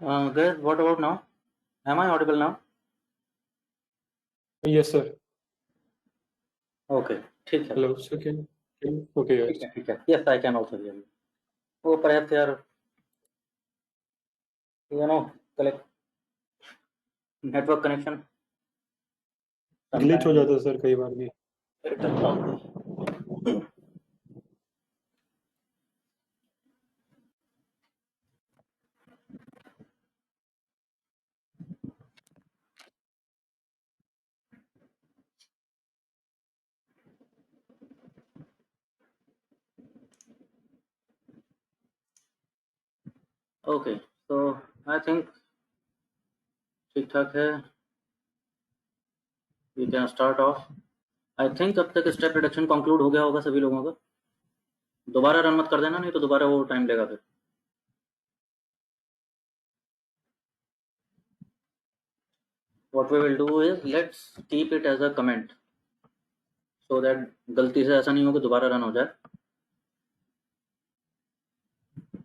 Guys, what about now? Am I audible now? Yes, sir. Okay, ठीक है. Hello. So okay, ठीक yes. है, ठीक है. Yes, I can also hear you. Oh, perhaps collect network connection. Glitch हो Sometimes जाता है sir कई बार भी. little loud. Okay, so I think ठीक ठाक है. We can start off. I think अब तक स्टेप रिडक्शन कंक्लूड हो गया होगा सभी लोगों का. दोबारा रन मत कर देना, नहीं तो दोबारा वो टाइम लेगा फिर. What we will do is let's keep it as a comment so that गलती से ऐसा नहीं हो कि दोबारा रन हो जाए.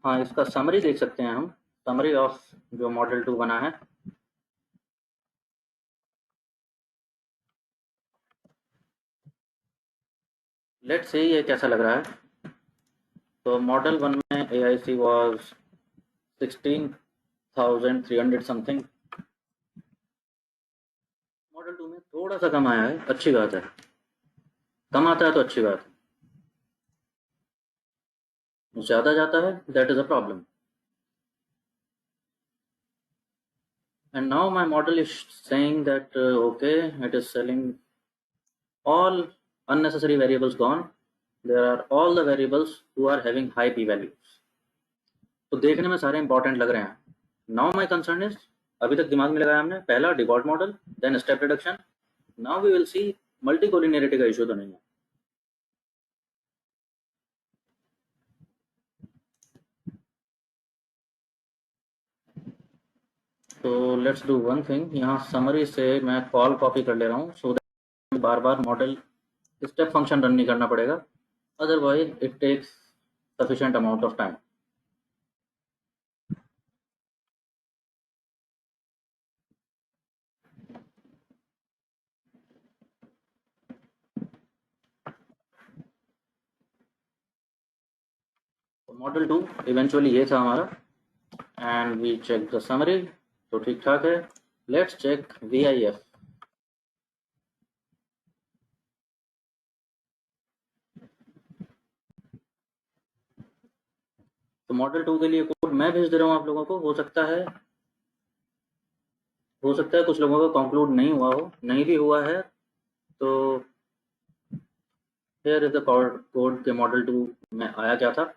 हाँ, इसका समरी देख सकते हैं हम. समरी ऑफ जो मॉडल 2 बना है. लेट्स से ये कैसा लग रहा है. तो मॉडल 1 में AIC वाज 16,300 समथिंग. मॉडल 2 में थोड़ा सा कम आया है, अच्छी बात है. कम आता है तो अच्छी बात है. ज़्यादा जाता है, that is a problem. And now my model is saying that okay, it is selling all unnecessary variables gone. There are all the variables who are having high p values. तो देखने में सारे इंपॉर्टेंट लग रहे हैं. Now my concern is, अभी तक दिमाग में लगाया हमने पहला default model, then step reduction. Now we will see multicollinearity का इशू तो नहीं है. तो लेट्स डू वन थिंग. यहाँ समरी से मैं कॉल कॉपी कर ले रहा हूँ सो दैट बार बार मॉडल स्टेप फंक्शन रन नहीं करना पड़ेगा. Otherwise it takes sufficient amount of time. Model 2 eventually ये था हमारा. And we check the summary. तो ठीक ठाक है. Let's check VIF. तो मॉडल 2 के लिए कोड मैं भेज दे रहा हूँ आप लोगों को. हो सकता है कुछ लोगों का कंक्लूड नहीं हुआ हो. नहीं भी हुआ है तो हियर इज द कोड के मॉडल 2 में आया क्या था.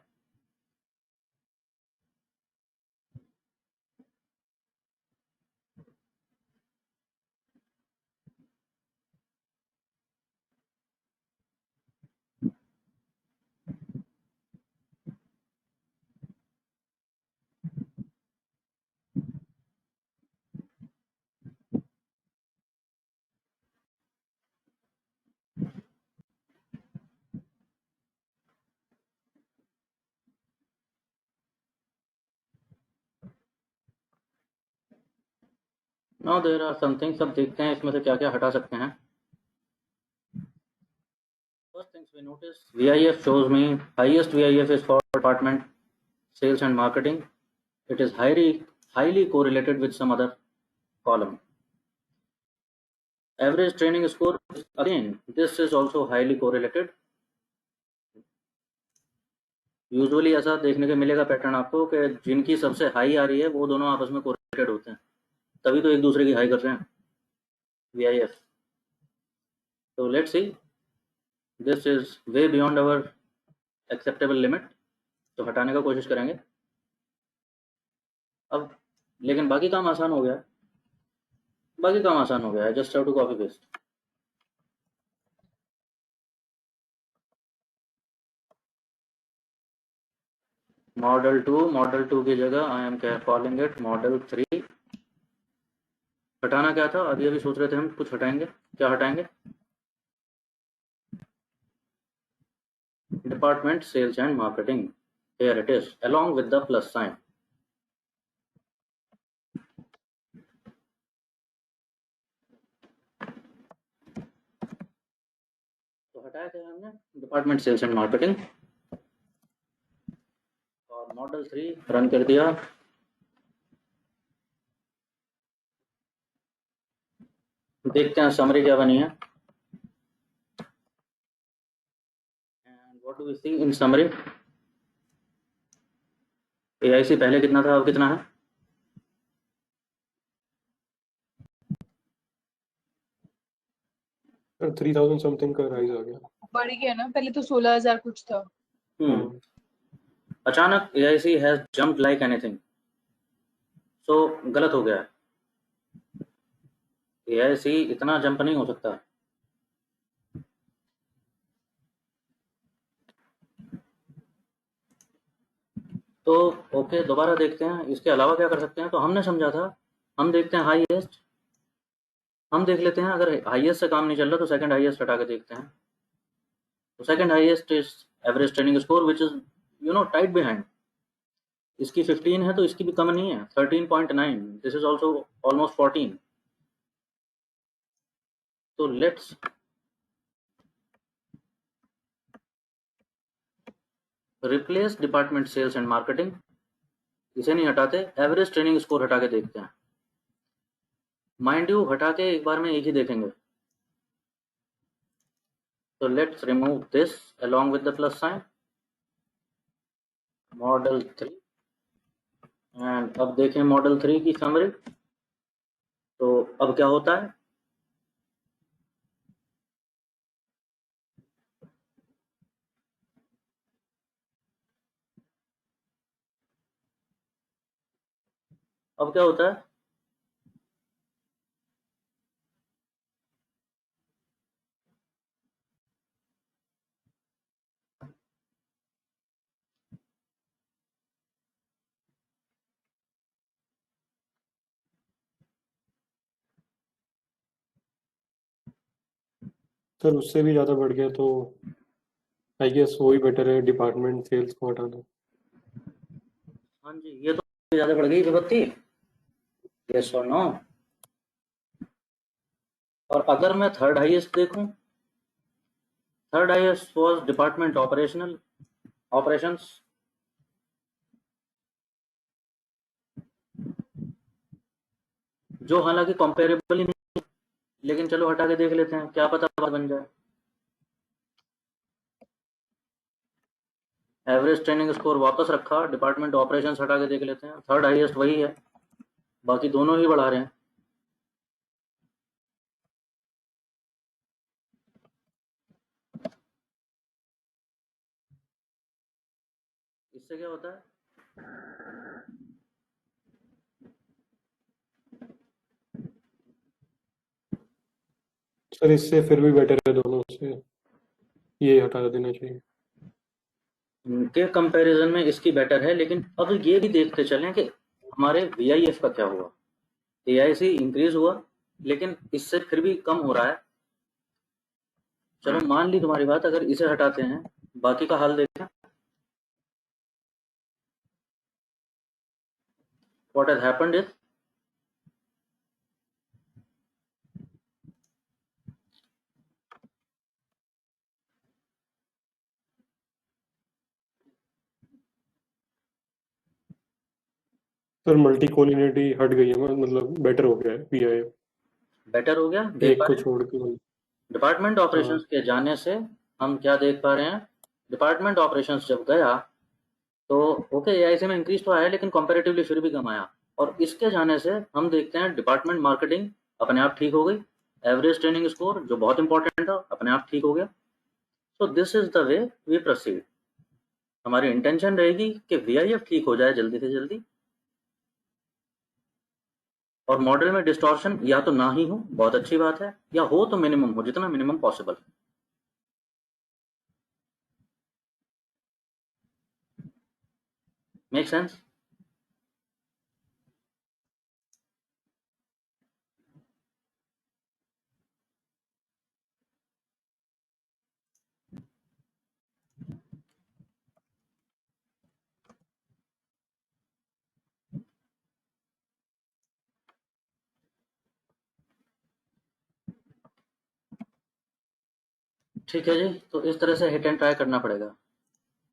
Now there are something. सब देखते हैं इसमें से क्या क्या हटा सकते हैं. First things we notice, VIF shows me highest VIF is for department sales and marketing. It is highly correlated with some other column. Average training score, again this is also highly correlated. Usually ऐसा देखने को मिलेगा pattern आपको कि जिनकी सबसे high आ रही है वो दोनों आपस में कोरिलेटेड होते हैं, तभी तो एक दूसरे की हाई कर रहे हैं. VIF. तो let's see, this is way beyond our acceptable limit. तो हटाने का कोशिश करेंगे अब. लेकिन बाकी काम आसान हो गया है. Just have to copy paste. Model 2 की जगह I am calling it model 3. हटाना क्या था, अभी अभी सोच रहे थे हम कुछ हटाएंगे. क्या हटाएंगे? Department sales and marketing. Here it is along with the plus sign. पढ़ाया क्या हमने? डिपार्टमेंट सेल्स एंड मार्केटिंग, और मॉडल 3 रन कर दिया। देखते हैं समरी क्या बनी है। And what do we see in summary? AIC पहले कितना था, अब कितना है? 3000 समथिंग का राइज आ गया। बढ़ गया ना, पहले तो 16,000 कुछ था। अचानक AIC has jumped like anything, so गलत हो गया। एआईसी इतना जंप नहीं हो सकता। तो ओके, दोबारा देखते हैं इसके अलावा क्या कर सकते हैं। तो हमने समझा था, हम देखते हैं हाईएस्ट, हम देख लेते हैं। अगर हाईएस्ट से काम नहीं चल रहा तो सेकंड हाईएस्ट हटा के देखते हैं। तो second highest is average training score which is tight behind. इसकी 15 है तो इसकी भी कम नहीं है, 13.9। This is also almost 14। तो let's replace department sales and marketing, इसे नहीं हटाते, एवरेज ट्रेनिंग स्कोर हटा के देखते हैं। माइंड यू, हटा के एक बार में एक ही देखेंगे। तो let's remove this along with the plus sign, model 3। And अब देखें मॉडल 3 की समरी। तो अब क्या होता है? अब क्या होता है? सर उससे भी ज़्यादा बढ़ गया तो आई गेस वही बेटर है, डिपार्टमेंट सेल्स को हटाना। हाँ जी, ये तो ज़्यादा बढ़ गई विपत्ति। यस और नो? और अगर मैं थर्ड हाईएस्ट देखूं, third highest was department operations. जो हालांकि कंपेरेबल ही नहीं, लेकिन चलो हटा के देख लेते हैं, क्या पता बात बन जाए। एवरेज ट्रेनिंग स्कोर वापस रखा, डिपार्टमेंट ऑपरेशंस हटा के देख लेते हैं। थर्ड हाईएस्ट वही है, बाकी दोनों ही बढ़ा रहे हैं। इससे क्या होता है? सर इससे फिर भी बेटर है दोनों से, ये हटा देना चाहिए। के कंपैरिजन में इसकी बेटर है, लेकिन अब ये भी देखते चलें कि हमारे वीआईएफ का क्या हुआ। एआईसी इंक्रीज हुआ, लेकिन इससे फिर भी कम हो रहा है। चलो मान ली तुम्हारी बात, अगर इसे हटाते हैं, बाकी का हाल देखें। What has happened is, sir multicollinearity हट गई है, मतलब बेटर हो गया है पीआई, बेटर हो गया। देख एक पा को रहे हैं छोड़ के। डिपार्टमेंट ऑपरेशंस के जाने से हम क्या देख पा रहे हैं? डिपार्टमेंट ऑपरेशंस जब गया तो ओके, एआईसी में इंक्रीज तो आया, लेकिन कंपैरेटिवली फिर भी कम आया। और इसके जाने से हम देखते हैं डिपार्टमेंट मार्केटिंग अपने आप ठीक हो गई। एवरेज ट्रेनिंग स्कोर जो बहुत इंपॉर्टेंट था, अपने आप ठीक हो गया। So this is the way we proceed. हमारी इंटेंशन रहेगी कि वीआईएफ ठीक हो जाए जल्दी से जल्दी, और मॉडल में डिस्टॉर्शन या तो ना ही हो, बहुत अच्छी बात है, या हो तो मिनिमम हो, जितना मिनिमम पॉसिबल। Make sense? ठीक है जी, तो इस तरह से हिट एंड ट्राई करना पड़ेगा।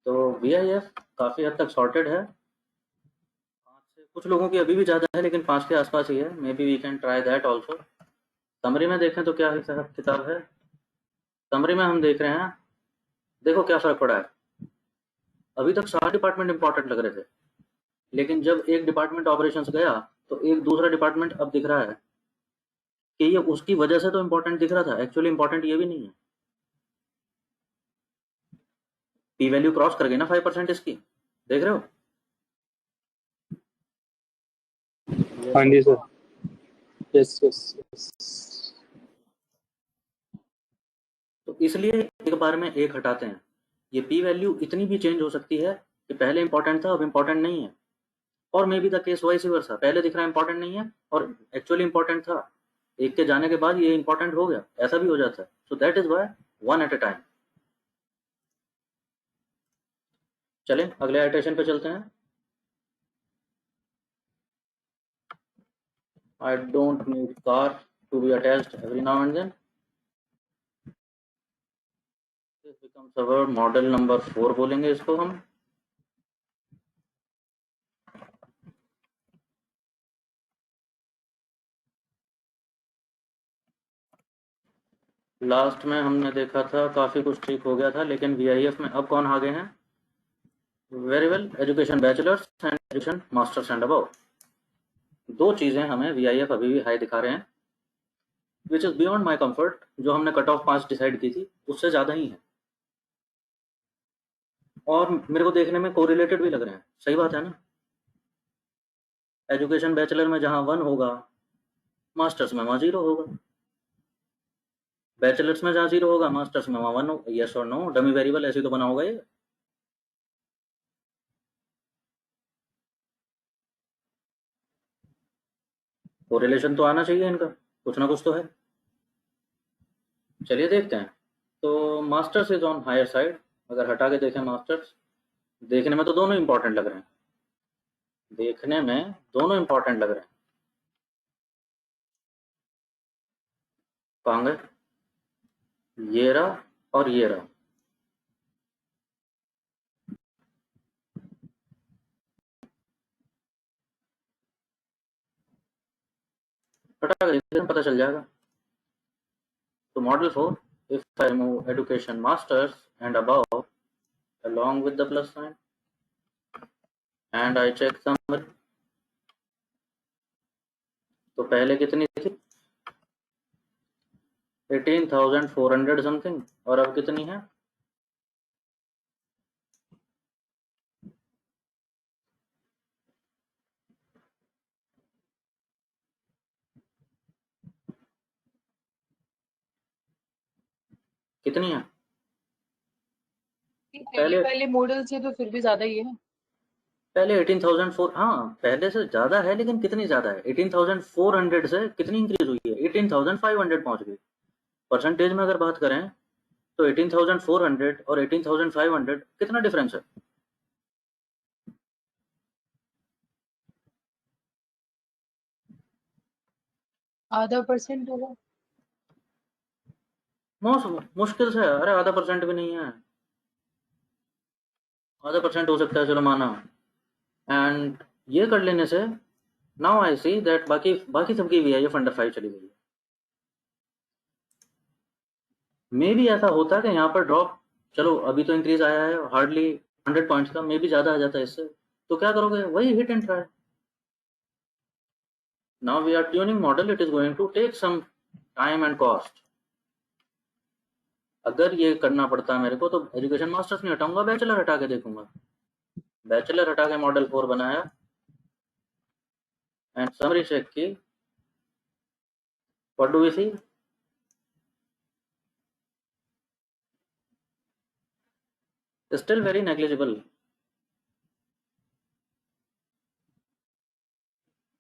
तो VIF काफ़ी हद तक सॉर्टेड है। 5 से कुछ लोगों की अभी भी ज़्यादा है, लेकिन 5 के आसपास ही है। Maybe we can try that also. Summary में देखें तो क्या हिसाब किताब है। समरी में हम देख रहे हैं, देखो क्या फ़र्क पड़ा है। अभी तक सारे डिपार्टमेंट इंपॉर्टेंट लग रहे थे, लेकिन जब एक डिपार्टमेंट ऑपरेशंस गया तो एक दूसरा डिपार्टमेंट अब दिख रहा है कि ये उसकी वजह से तो इंपॉर्टेंट दिख रहा था, एक्चुअली इंपॉर्टेंट ये भी नहीं है। पी वैल्यू क्रॉस कर गई ना 5% इसकी, देख रहे हो। हाँ जी सर, यस यस यस। तो इसलिए एक बार में एक हटाते हैं। ये पी वैल्यू इतनी भी चेंज हो सकती है कि पहले इंपॉर्टेंट था अब इंपॉर्टेंट नहीं है, और may be the case vice versa, पहले दिख रहा है इंपॉर्टेंट नहीं है और एक्चुअली इंपॉर्टेंट था, एक के जाने के बाद ये इंपॉर्टेंट हो गया, ऐसा भी हो जाता है। So that is why one at a time. चलें अगले आइटरेशन पे चलते हैं। I don't need car to be attached every now and then. This becomes our model number 4 बोलेंगे इसको हम। लास्ट में हमने देखा था काफ़ी कुछ ठीक हो गया था, लेकिन VIF में अब कौन आगे हैं। Very well, education bachelors and education masters and above. दो चीज़ें हमें VIF अभी भी हाई दिखा रहे हैं, which is beyond my comfort. जो हमने कट ऑफ 5 डिसाइड की थी उससे ज़्यादा ही है, और मेरे को देखने में कोरिलेटेड भी लग रहे हैं। सही बात है ना। एजुकेशन बैचलर में जहाँ 1 होगा, मास्टर्स में वहाँ 0 होगा। बैचलर्स में जहाँ 0 होगा, मास्टर्स में वहाँ 1 होगा। यस और नो, डमी वेरिएबल ऐसे तो बना होगा ये। कोरिलेशन तो आना चाहिए इनका, कुछ ना कुछ तो है। चलिए देखते हैं। तो masters is on higher side. अगर हटा के देखें मास्टर्स, देखने में तो दोनों इंपॉर्टेंट लग रहे हैं, देखने में दोनों इंपॉर्टेंट लग रहे हैं। कहाँ गए, ये रहा और ये रहा। हटा के देखते हैं, पता चल जाएगा। तो model 4, if I remove education masters and above along with the plus sign and I check summary, तो पहले कितनी थी 18,400 समथिंग, और अब कितनी है कितनी है पहले पहले मॉडल से तो फिर भी ज्यादा ही है। पहले 18,400, हाँ पहले से ज़्यादा है, लेकिन कितनी ज़्यादा है। 18,400 से कितनी इंक्रीज हुई है, 18,500 पहुँच गई। परसेंटेज में अगर बात करें तो 18,400 और 18,500 कितना डिफरेंस है। आधा परसेंट होगा। मुश्किल से, अरे आधा परसेंट भी नहीं है। आधा परसेंट हो सकता है, चलो माना। एंड ये कर लेने से नाउ आई सी दैट बाकी बाकी सबकी VIF अंडर 5 चली गई है। मे भी ऐसा होता है कि यहाँ पर ड्रॉप, चलो अभी तो इंक्रीज आया है हार्डली 100 पॉइंट्स का, मे भी ज़्यादा आ जाता है इससे, तो क्या करोगे, वही hit and trial. Now we are tuning model, it is going to take some time and cost. अगर ये करना पड़ता मेरे को तो एजुकेशन मास्टर्स नहीं हटाऊंगा, बैचलर हटा के देखूंगा। बैचलर हटा के मॉडल 4 बनाया एंड समरी चेक की। What do we see, still very negligible,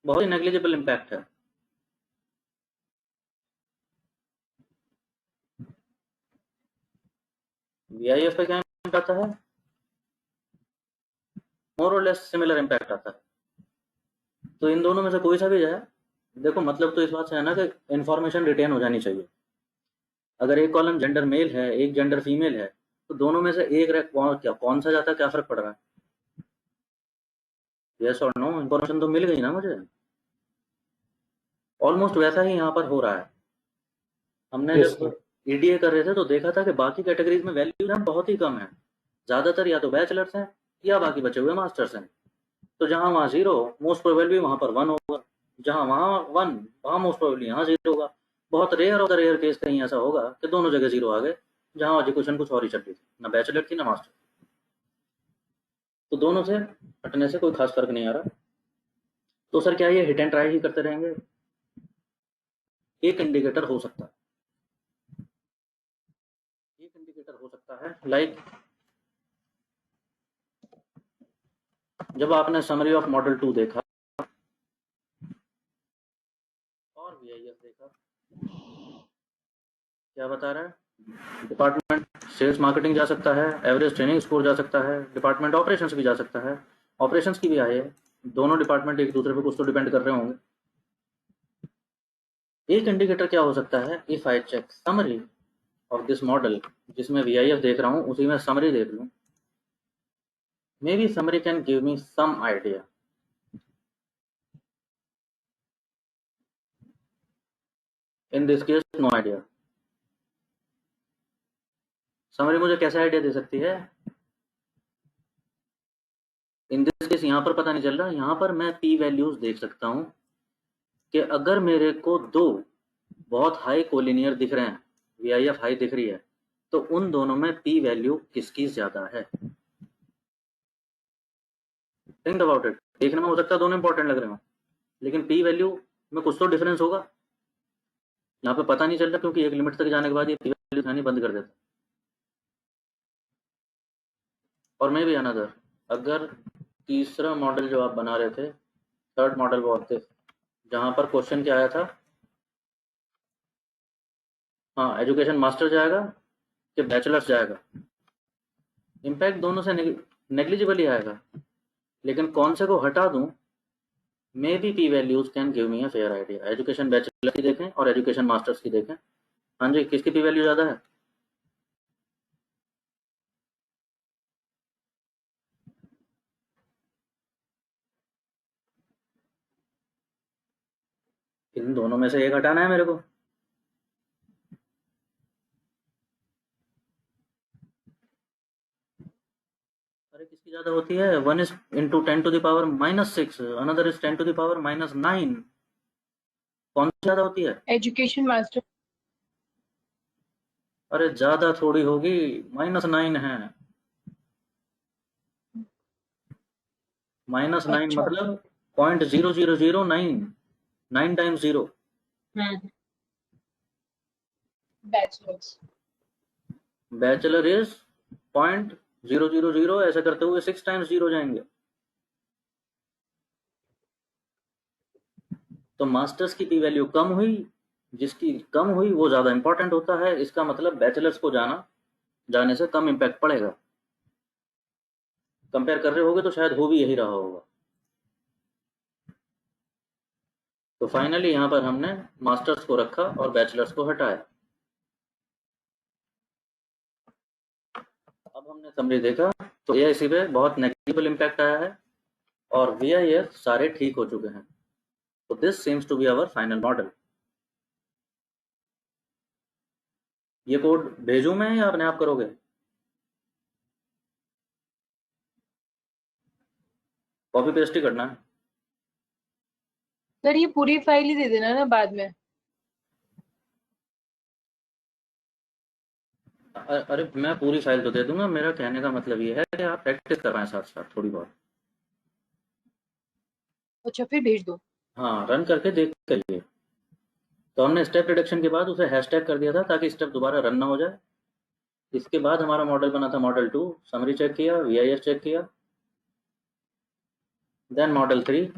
बहुत ही नेग्लिजिबल इम्पैक्ट है। VIF पे क्या इम्पैक्ट आता है, मोर और लेस सिमिलर इम्पैक्ट आता है। तो इन दोनों में से कोई सा भी जाए, देखो मतलब तो इस बात से है ना कि इन्फॉर्मेशन रिटेन हो जानी चाहिए। अगर एक कॉलम जेंडर मेल है, एक जेंडर फीमेल है, तो दोनों में से एक कौन सा जाता है, क्या फर्क पड़ रहा है? यस और नो, इंफॉर्मेशन तो मिल गई ना मुझे। ऑलमोस्ट वैसा ही यहाँ पर हो रहा है। हमने यस जब सर। ईडीए कर रहे थे तो देखा था कि बाकी कैटेगरीज में वैल्यू ना बहुत ही कम है, ज़्यादातर या तो बैचलर्स हैं या बाकी बचे हुए मास्टर्स हैं। तो जहाँ वहाँ जीरो, मोस्ट प्रोबेबली वहाँ पर वन होगा, जहाँ वहाँ वन, वहाँ मोस्ट प्रोबेबली यहाँ जीरो होगा। बहुत rare of the rare case कहीं ऐसा होगा कि दोनों जगह जीरो आ गए, जहाँ एजुकेशन कुछ और ही चल रही थी, ना बैचलर थी ना मास्टर। तो दोनों से हटने से कोई खास फर्क नहीं आ रहा। तो सर क्या ये हिट एंड ट्राई ही करते रहेंगे? एक इंडिकेटर हो सकता है, एक इंडिकेटर हो सकता है, लाइक जब आपने समरी ऑफ मॉडल 2 देखा और वीआईएस देखा, क्या बता रहा है? डिपार्टमेंट सेल्स मार्केटिंग जा सकता है, एवरेज ट्रेनिंग स्कोर जा सकता है, डिपार्टमेंट ऑपरेशंस भी जा सकता है, ऑपरेशंस की भी आए, दोनों डिपार्टमेंट एक दूसरे पे कुछ तो डिपेंड कर रहे होंगे। एक इंडिकेटर क्या हो सकता है? If I check summary of this model, जिसमें वीआईएफ देख रहा हूँ उसी में समरी देख लूँ, maybe summary can give me some idea. In this case no idea. Summary मुझे कैसे आइडिया दे सकती है? इन दिस केस यहाँ पर पता नहीं चल रहा, यहाँ पर मैं पी वैल्यूज देख सकता हूँ कि अगर मेरे को दो बहुत हाई कोलिनियर दिख रहे हैं, वीआईएफ हाई दिख रही है, तो उन दोनों में पी वैल्यू किसकी ज्यादा है? Think about it. देखने में हो सकता है दोनों इंपॉर्टेंट लग रहे हो, लेकिन पी वैल्यू में कुछ तो डिफरेंस होगा। यहाँ पे पता नहीं चल रहा क्योंकि एक लिमिट तक जाने के बाद ये पी वैल्यू दिखानी बंद कर देता। और मे बी अनदर, अगर तीसरा मॉडल जो आप बना रहे थे, थर्ड मॉडल वो थे, जहाँ पर क्वेश्चन क्या आया था, हाँ एजुकेशन मास्टर जाएगा कि बैचलर्स जाएगा, इम्पैक्ट दोनों से नेग्लिजिबल ही आएगा, लेकिन कौन से को हटा दूं, may be P values can give me a fair idea. Education bachelor की देखें और एजुकेशन मास्टर्स की देखें, हाँ जी, किसकी पी वैल्यू ज़्यादा है? इन दोनों में से एक हटाना है मेरे को। अरे किसकी ज़्यादा होती है? One is into 10⁻⁻⁶, another is 10⁻⁻⁹। कौन सी ज़्यादा होती है? Education master. अरे ज़्यादा थोड़ी होगी, -9 है। -9 अच्छा। मतलब 0.0009, 9 times 0। Hmm. Bachelors. Bachelor is 0.000, ऐसा करते हुए 6 टाइम्स 0 जाएंगे। तो मास्टर्स की पी वैल्यू कम हुई, जिसकी कम हुई वो ज़्यादा इंपॉर्टेंट होता है, इसका मतलब बैचलर्स को जाने से कम इम्पैक्ट पड़ेगा। कंपेयर कर रहे होगे तो शायद हो भी यही रहा होगा। तो फाइनली यहाँ पर हमने मास्टर्स को रखा और बैचलर्स को हटाया। अब हमने समरी देखा तो एआईसी पे बहुत नेगेटिव इम्पैक्ट आया है और वीआईएस सारे ठीक हो चुके हैं। तो this seems to be our final model. ये कोड भेजूं मैं या अपने आप करोगे? कॉपी पेस्ट ही करना है। सर ये पूरी फाइल ही दे देना ना बाद में। अरे मैं पूरी फाइल तो दे दूंगा, मेरा कहने का मतलब ये है कि आप प्रैक्टिस करवाएं साथ साथ थोड़ी बहुत। अच्छा फिर भेज दो। हाँ, रन करके देख करिए। तो हमने स्टेप रिडक्शन के बाद उसे हैशटैग कर दिया था ताकि स्टेप दोबारा रन ना हो जाए। इसके बाद हमारा मॉडल बना था मॉडल 2, समरी चेक किया, वीआईएस चेक किया, देन मॉडल 3।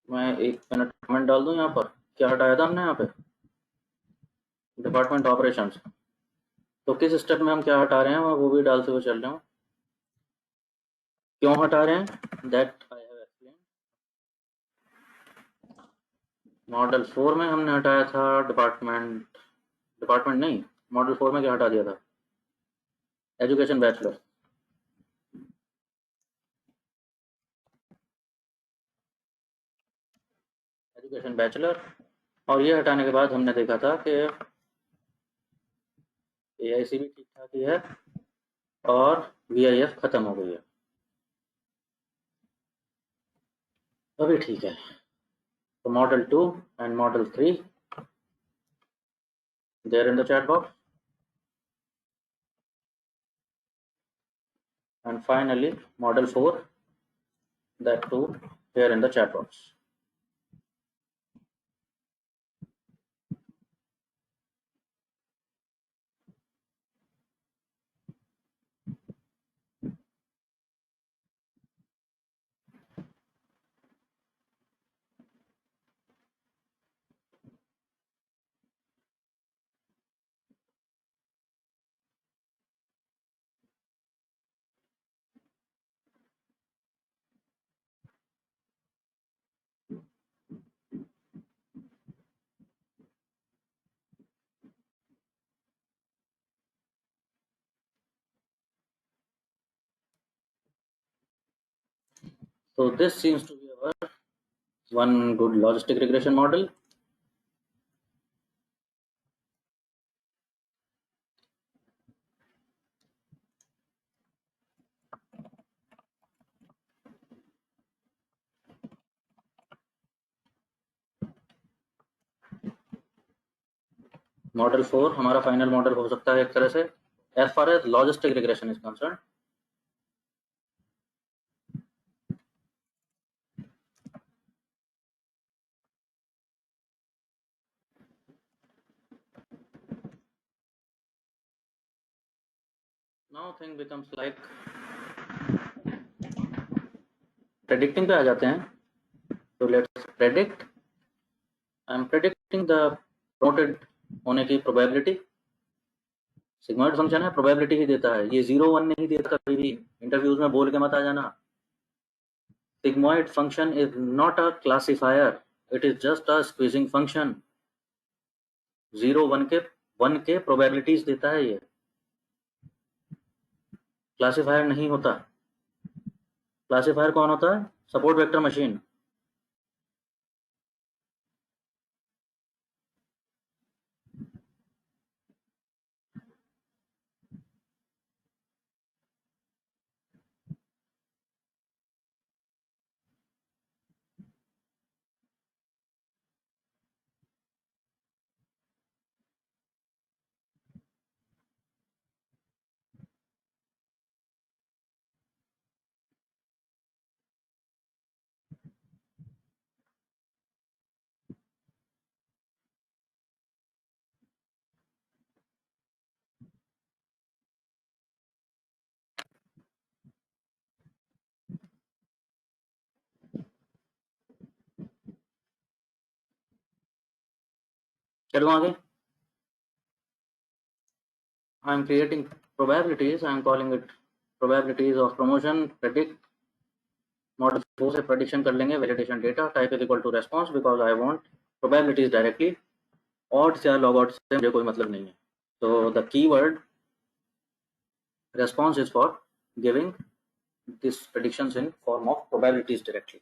मैं 1 मिनट कमेंट डाल दूं यहाँ पर, क्या हटाया था हमने यहाँ पे? Department operations. तो किस स्टेप में हम क्या हटा रहे हैं वो भी डालते हुए चल रहे हैं। क्यों हटा रहे हैं that I have explain. Model 4 में हमने हटाया था डिपार्टमेंट डिपार्टमेंट नहीं, मॉडल 4 में क्या हटा दिया था? Education bachelor. एजुकेशन बैचलर, और ये हटाने के बाद हमने देखा था कि AIC भी ठीक ठाक ही है और VIF खत्म हो गई है, अभी ठीक है। तो model 2 and model 3 there in the chat box, and finally model 4, that too here in the chat box. So this seems to be our one good logistic regression model. Model 4 हमारा final model हो सकता है एक तरह से, as far as logistic regression is concerned. Now thing becomes like predicting पे आ जाते हैं. So let's predict. I am predicting the promoted होने की probability. सिग्मॉइड फंक्शन है, प्रोबेबिलिटी ही देता है, ये 0 1 नहीं देता कभी भी, इंटरव्यूज में बोल के मत आ जाना. Sigmoid function is not a classifier, it is just a squeezing function. 0 1 के प्रोबेबिलिटीज देता है, ये क्लासिफायर नहीं होता. क्लासिफायर कौन होता है? Support vector machine. चलो आगे. I am creating probabilities, I am calling it probabilities of promotion. Predict. Model 4 से prediction कर लेंगे, validation data type is equal to response because I want probabilities directly. odds या log odds से मुझे कोई मतलब नहीं है. So the keyword response is for giving these predictions in form of probabilities directly.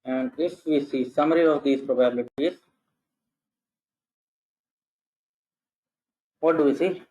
And if we see summary of these probabilities, what do we see?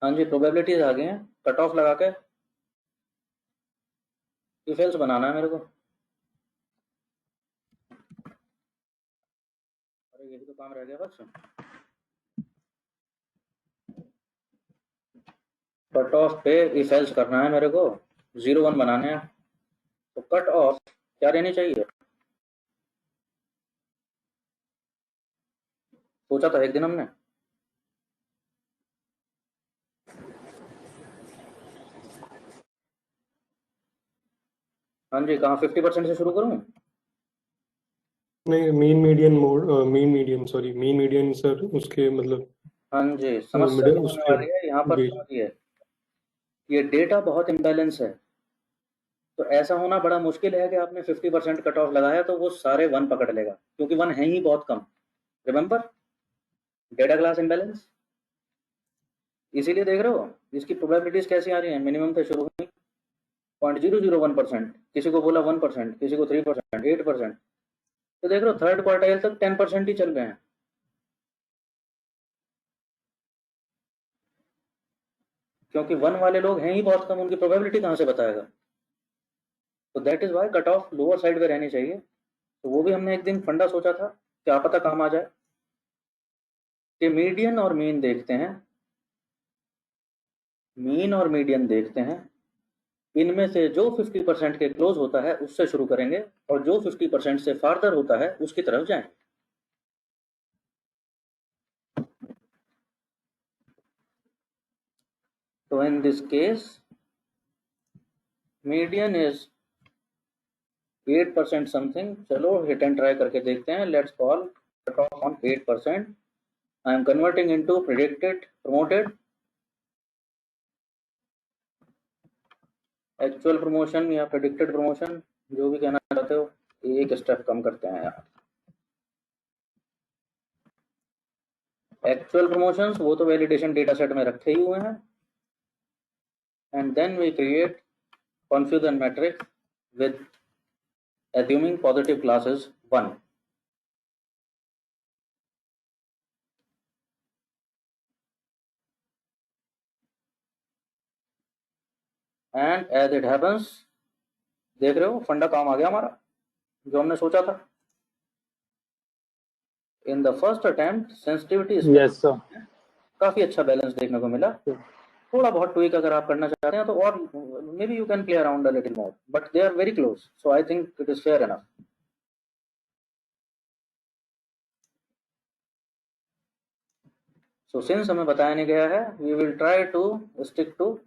हाँ जी, probabilities आ गई हैं। कट ऑफ लगा के इफ एल्स बनाना है मेरे को। अरे यही तो काम रह गया बस। कट ऑफ पे इफ एल्स करना है मेरे को, 0 1 बनाने हैं। तो कट ऑफ क्या रहनी चाहिए? सोचा था एक दिन हमने। हाँ जी, कहाँ 50% से शुरू करूँ? नहीं, mean median mode, mean median sir, उसके मतलब हाँ जी, समस्या मिडिल क्या होने उसके वाली है यहाँ पर, बीच। समझिए। ये डेटा बहुत इम्बैलेंस है, तो ऐसा होना बड़ा मुश्किल है कि आपने 50% कट ऑफ लगाया तो वो सारे 1 पकड़ लेगा, क्योंकि 1 है ही बहुत कम। Remember data class imbalance. इसीलिए देख रहे हो इसकी प्रोबेबिलिटीज कैसी आ रही हैं, मिनिमम से शुरू हुई 0.001%, किसी को बोला 1%, किसी को 3%, 8%। तो देख रहे हो थर्ड क्वार्टाइल तक 10% ही चल रहे हैं। क्योंकि 1 वाले लोग हैं ही बहुत कम, उनकी प्रोबेबिलिटी कहाँ से बताएगा? तो that is why cut off lower side पे रहनी चाहिए। तो वो भी हमने एक दिन फंडा सोचा था, क्या पता काम आ जाए। कि मीडियन और मीन देखते हैं, मीन और मीडियन देखते हैं, इनमें से जो 50% के क्लोज होता है उससे शुरू करेंगे, और जो 50% से फार्दर होता है उसकी तरफ जाएंगे। तो इन this case median is 8% something. चलो हिट एंड ट्राई करके देखते हैं। Let's call cut off on 8%। I am converting into predicted, promoted, actual promotion या प्रेडिक्टेड प्रमोशन, जो भी कहना चाहते हो। एक स्टेप कम करते हैं यार। एक्चुअल प्रमोशंस वो तो वैलिडेशन डेटा सेट में रखे ही हुए हैं, and then we create confusion matrix with assuming positive class is 1. And as it happens, देख रहे हो फंडा काम आ गया हमारा, जो हमने सोचा था। In the first attempt sensitivity yes sir. काफी अच्छा बैलेंस देखने को मिला। थोड़ा बहुत ट्विक अगर आप करना चाहते हैं तो और maybe you can play around a little more, but they are very close, so I think it is fair enough. So since हमें बताया नहीं गया है, we will try to stick to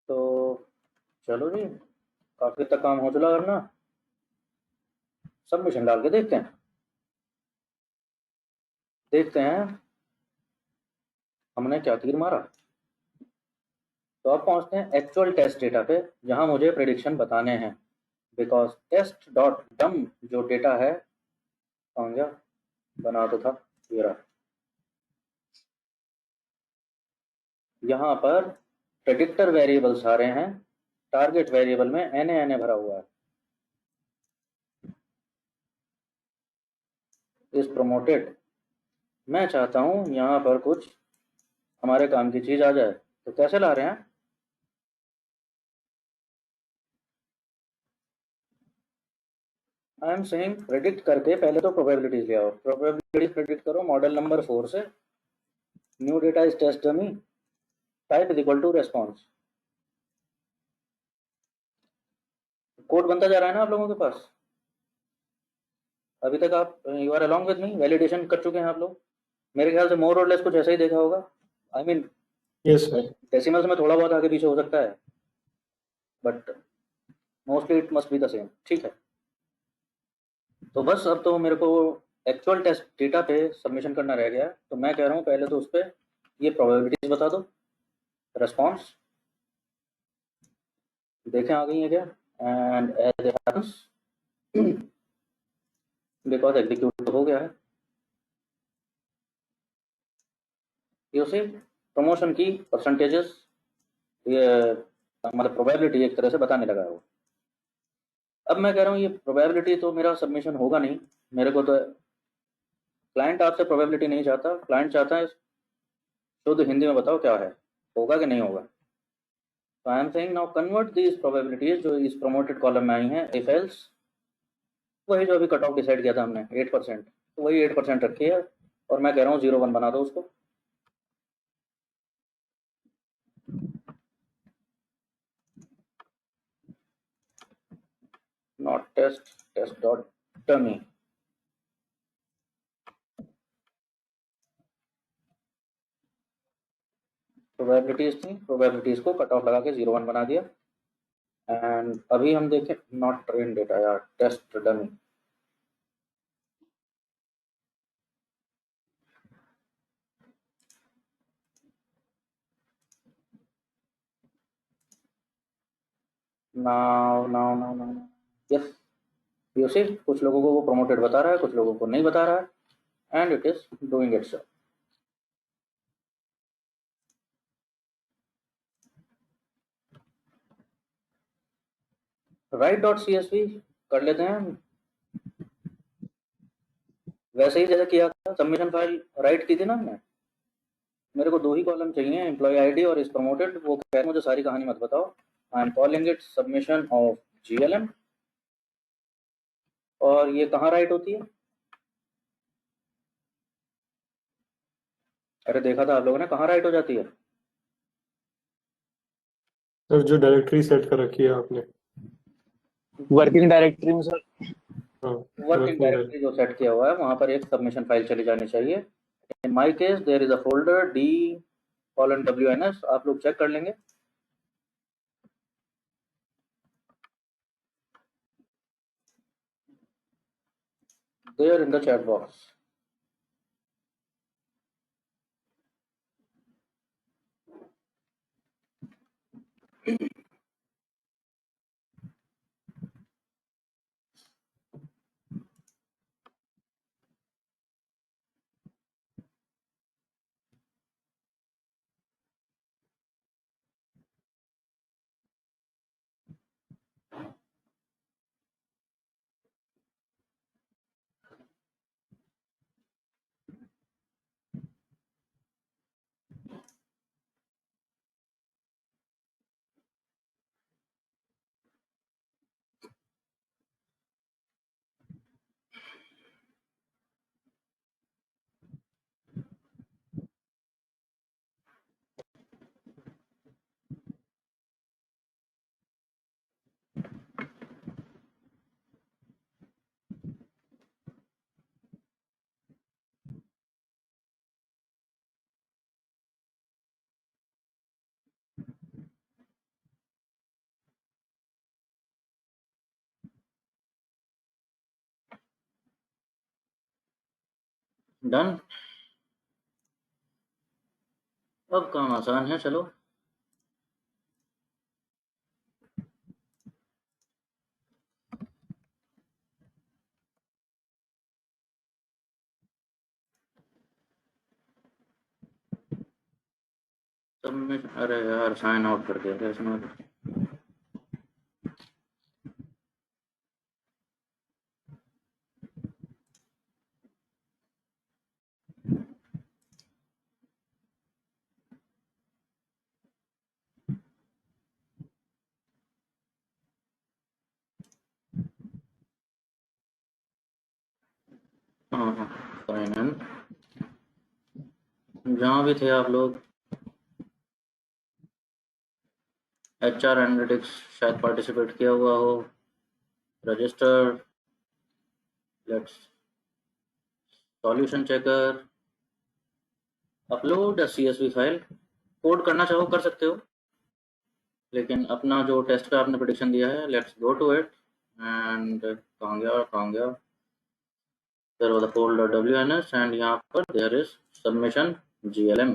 तो चलो जी, काफी तक काम हो चला करना। सबमिशन डाल के देखते हैं हमने क्या तीर मारा। तो अब पहुंचते हैं एक्चुअल टेस्ट डेटा पे, जहां मुझे प्रेडिक्शन बताने हैं। बिकॉज टेस्ट डॉट डम जो डेटा है, कौन गया बना तो था, ये रहा। यहाँ पर प्रेडिक्टर वेरिएबल सारे हैं, टारगेट वेरिएबल में एन भरा हुआ है। इस प्रमोटेड मैं चाहता हूँ यहाँ पर कुछ हमारे काम की चीज आ जाए, तो कैसे ला रहे हैं? आई एम सेइंग प्रेडिक्ट करके पहले तो प्रोबेबिलिटीज ले आओ, प्रोबेबिलिटीज प्रेडिक्ट करो मॉडल नंबर 4 से, new data is test dummy, type is equal to response. Code बनता जा रहा है ना आप लोगों के पास? अभी तक आप you are along with me, validation कर चुके हैं आप लोग मेरे ख्याल से, मोर और लेस कुछ ऐसा ही देखा होगा। I mean yes sir. Decimals में थोड़ा बहुत आगे पीछे हो सकता है, but mostly it must be the same. ठीक है, तो बस अब तो मेरे को एक्चुअल टेस्ट डेटा पे सबमिशन करना रह गया है। तो मैं कह रहा हूँ पहले तो उस पर ये प्रोबेबिलिटीज बता दो, रेस्पॉन्स देखें आ गई है क्या, and as it happens because execute हो गया है, ये उसे प्रमोशन की परसेंटेजेस, ये मतलब प्रोबेबिलिटी एक तरह से बताने लगा है वो। अब मैं कह रहा हूँ ये प्रोबेबिलिटी तो मेरा सबमिशन होगा नहीं, मेरे को तो क्लाइंट आपसे प्रोबेबिलिटी नहीं चाहता, क्लाइंट चाहता है शुद्ध हिंदी में बताओ क्या है, होगा कि नहीं होगा। तो I am saying now convert these probabilities जो इस प्रमोटेड कॉलम में आई हैं, इफ एल्स, वही जो अभी कट ऑफ डिसाइड किया था हमने 8%, तो वही 8% रखी है, और मैं कह रहा हूँ 0 1 बना दो उसको। Not test, test dot dummy. Probabilities थी, प्रोबेबिलिटीज को कट ऑफ लगा के 0 1 बना दिया। एंड अभी हम देखें नॉट ट्रेन डेटा यार, test dummy. Now now now now yes, you see कुछ लोगों को वो प्रमोटेड बता रहा है, कुछ लोगों को नहीं बता रहा है, and it is doing its. Write dot C S V कर लेते हैं वैसे ही जैसे किया था, सबमिशन फाइल राइट की थी ना हमने। मेरे को 2 ही कॉलम चाहिए, एम्प्लॉय आईडी और इस प्रमोटेड। वो कह मुझे सारी कहानी मत बताओ, आई am calling it submission of GLM. और ये कहाँ राइट होती है? अरे देखा था आप लोगों ने, कहाँ राइट हो जाती है? सर जो डायरेक्टरी सेट कर रखी है आपने, वर्किंग डायरेक्टरी में सर। हाँ वर्किंग डायरेक्टरी जो सेट किया हुआ है वहां पर एक सबमिशन फाइल चली जानी चाहिए। In my case there is a folder d:\wns, आप लोग चेक कर लेंगे। There in the chat box. Done. अब काम आसान है, चलो सबमिशन, अरे यार साइन आउट कर दिया था इसमें। हाँ हाँ, साइन इन। जहाँ भी थे आप लोग, HR एनालिटिक्स शायद पार्टिसिपेट किया हुआ हो। Register, let's solution checker, upload CSV file. Code करना चाहो कर सकते हो, लेकिन अपना जो टेस्ट का आपने प्रेडिक्शन दिया है, let's go to it. And कहाँ गया there was a folder WNS and यहाँ पर there is submission GLM।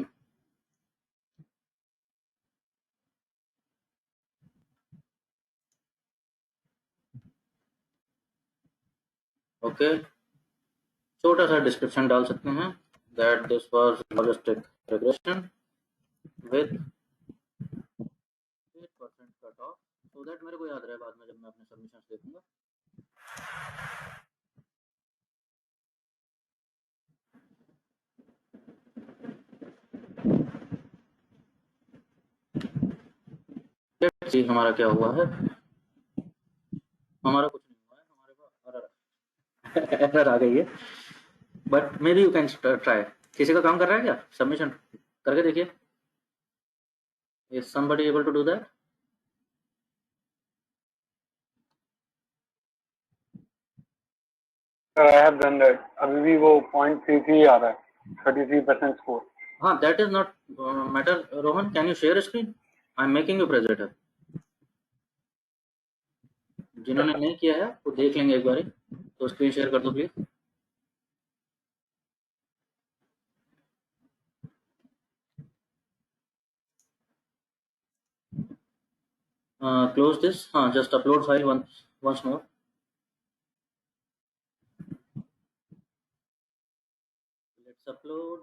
Okay, छोटा सा डिस्क्रिप्शन डाल सकते हैं that this was logistic regression with 8% cut off, so that मेरे को याद रहे बाद में जब मैं अपने सबमिशन देखूंगा। लेट्स सी हमारा क्या हुआ है। हमारा कुछ नहीं हुआ है, हमारे पास एरर आ गई है, but may be you can try. किसी का काम कर रहा है क्या? सबमिशन करके देखिए। Is somebody able to do that? I have done that. अभी भी वो 0.33 आ रहा है, 33% स्कोर। हाँ, that is not matter. Rohan, can you share a screen? I am making you presenter. जिन्होंने नहीं किया है वो देख लेंगे एक बारी, तो स्क्रीन शेयर कर दो प्लीज। Close this. हाँ, just upload file once more. Let's upload।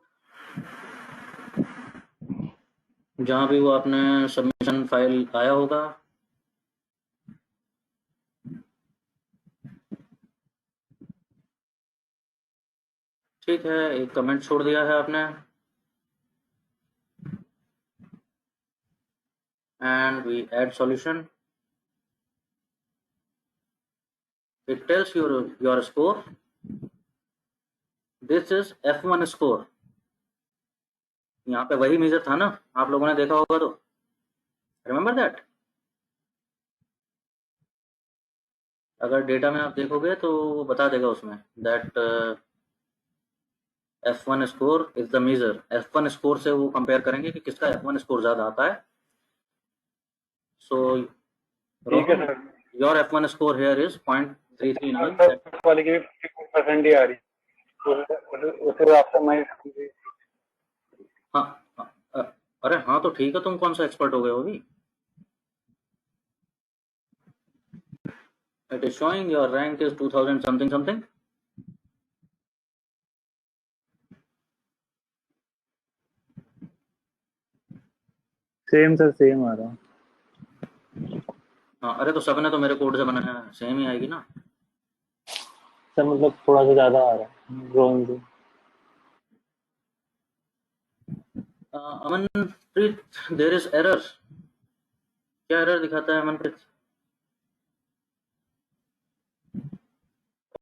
जहाँ भी वो आपने सबमिशन फाइल आया होगा, ठीक है, एक कमेंट छोड़ दिया है आपने। And we add solution. It tells your score. This is F1 score. यहाँ पे वही मेजर था ना, आप लोगों ने देखा होगा तो। Remember that? अगर डेटा में आप देखोगे तो वो बता देगा उसमें that F1 score is the major. F1 score से वो कंपेयर करेंगे कि किसका F1 स्कोर ज्यादा आता है। सो ठीक है sir. Your F1 score here is 0.339। First वाले की भी 54% ही आ रही है, उसे आपसे मैं। हाँ, अरे हाँ तो ठीक है, तुम कौन सा एक्सपर्ट हो गए हो अभी? It is showing your rank is 2000 something something. Same sir, same आ रहा। हाँ, अरे तो सबने तो मेरे कोड से बनाया है, सेम ही आएगी ना। सर मतलब थोड़ा सा ज्यादा आ रहा है ग्रोइंग से। Amanpreet, there is error. क्या एरर दिखाता है अमनप्रीत?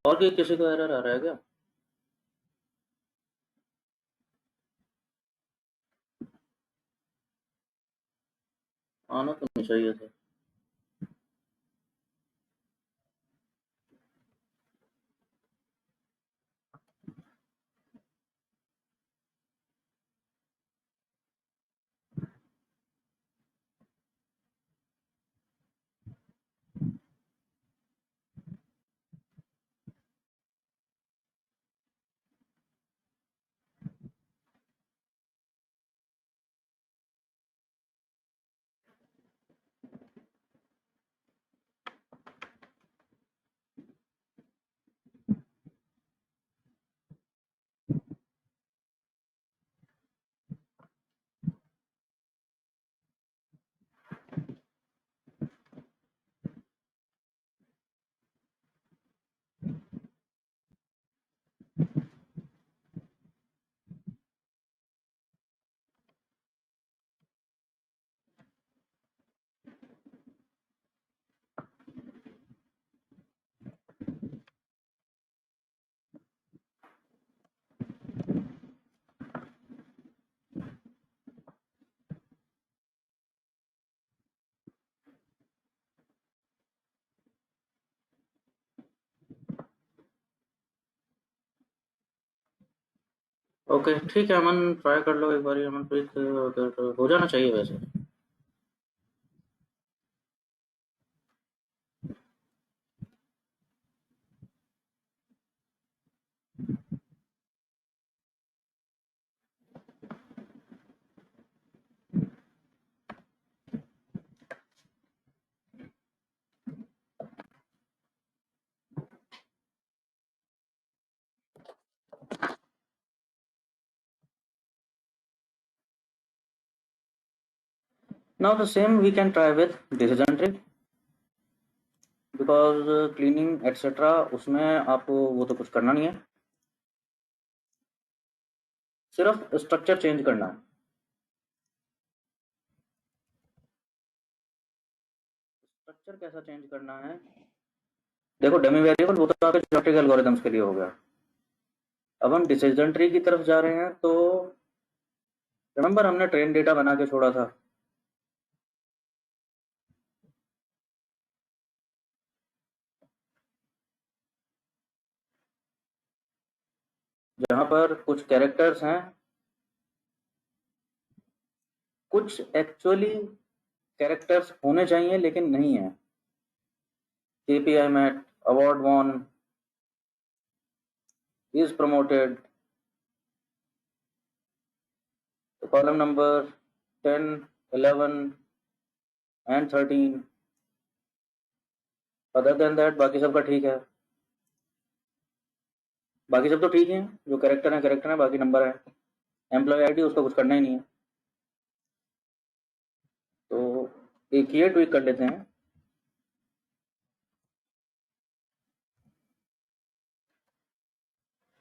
और भी किसी को एरर आ रहा है क्या? आना तो नहीं चाहिए था। ओके ठीक है अमन, ट्राई कर लो एक बार अमनप्रीत, अगर हो जाना चाहिए वैसे। Now the same we can try with decision tree, because cleaning etc उसमें आपको वो तो कुछ करना नहीं है, सिर्फ स्ट्रक्चर चेंज करना है। स्ट्रक्चर कैसा चेंज करना है, देखो डमी वेरिएबल वो तो आपके ज्योमेट्रिक एल्गोरिथम्स के लिए हो गया। अब हम डिसीजन ट्री की तरफ जा रहे हैं, तो रिमेंबर हमने ट्रेन डेटा बना के छोड़ा था, जहां पर कुछ कैरेक्टर्स हैं, कुछ एक्चुअली कैरेक्टर्स होने चाहिए लेकिन नहीं है। KPI met, award won, is promoted, तो column number 10, 11 and 13। Other than that बाकी सबका ठीक है, बाकी सब तो ठीक है, जो कैरेक्टर है बाकी नंबर है। एम्प्लॉय आईडी उसका कुछ करना ही नहीं है, तो एक ये ट्वीक कर लेते हैं।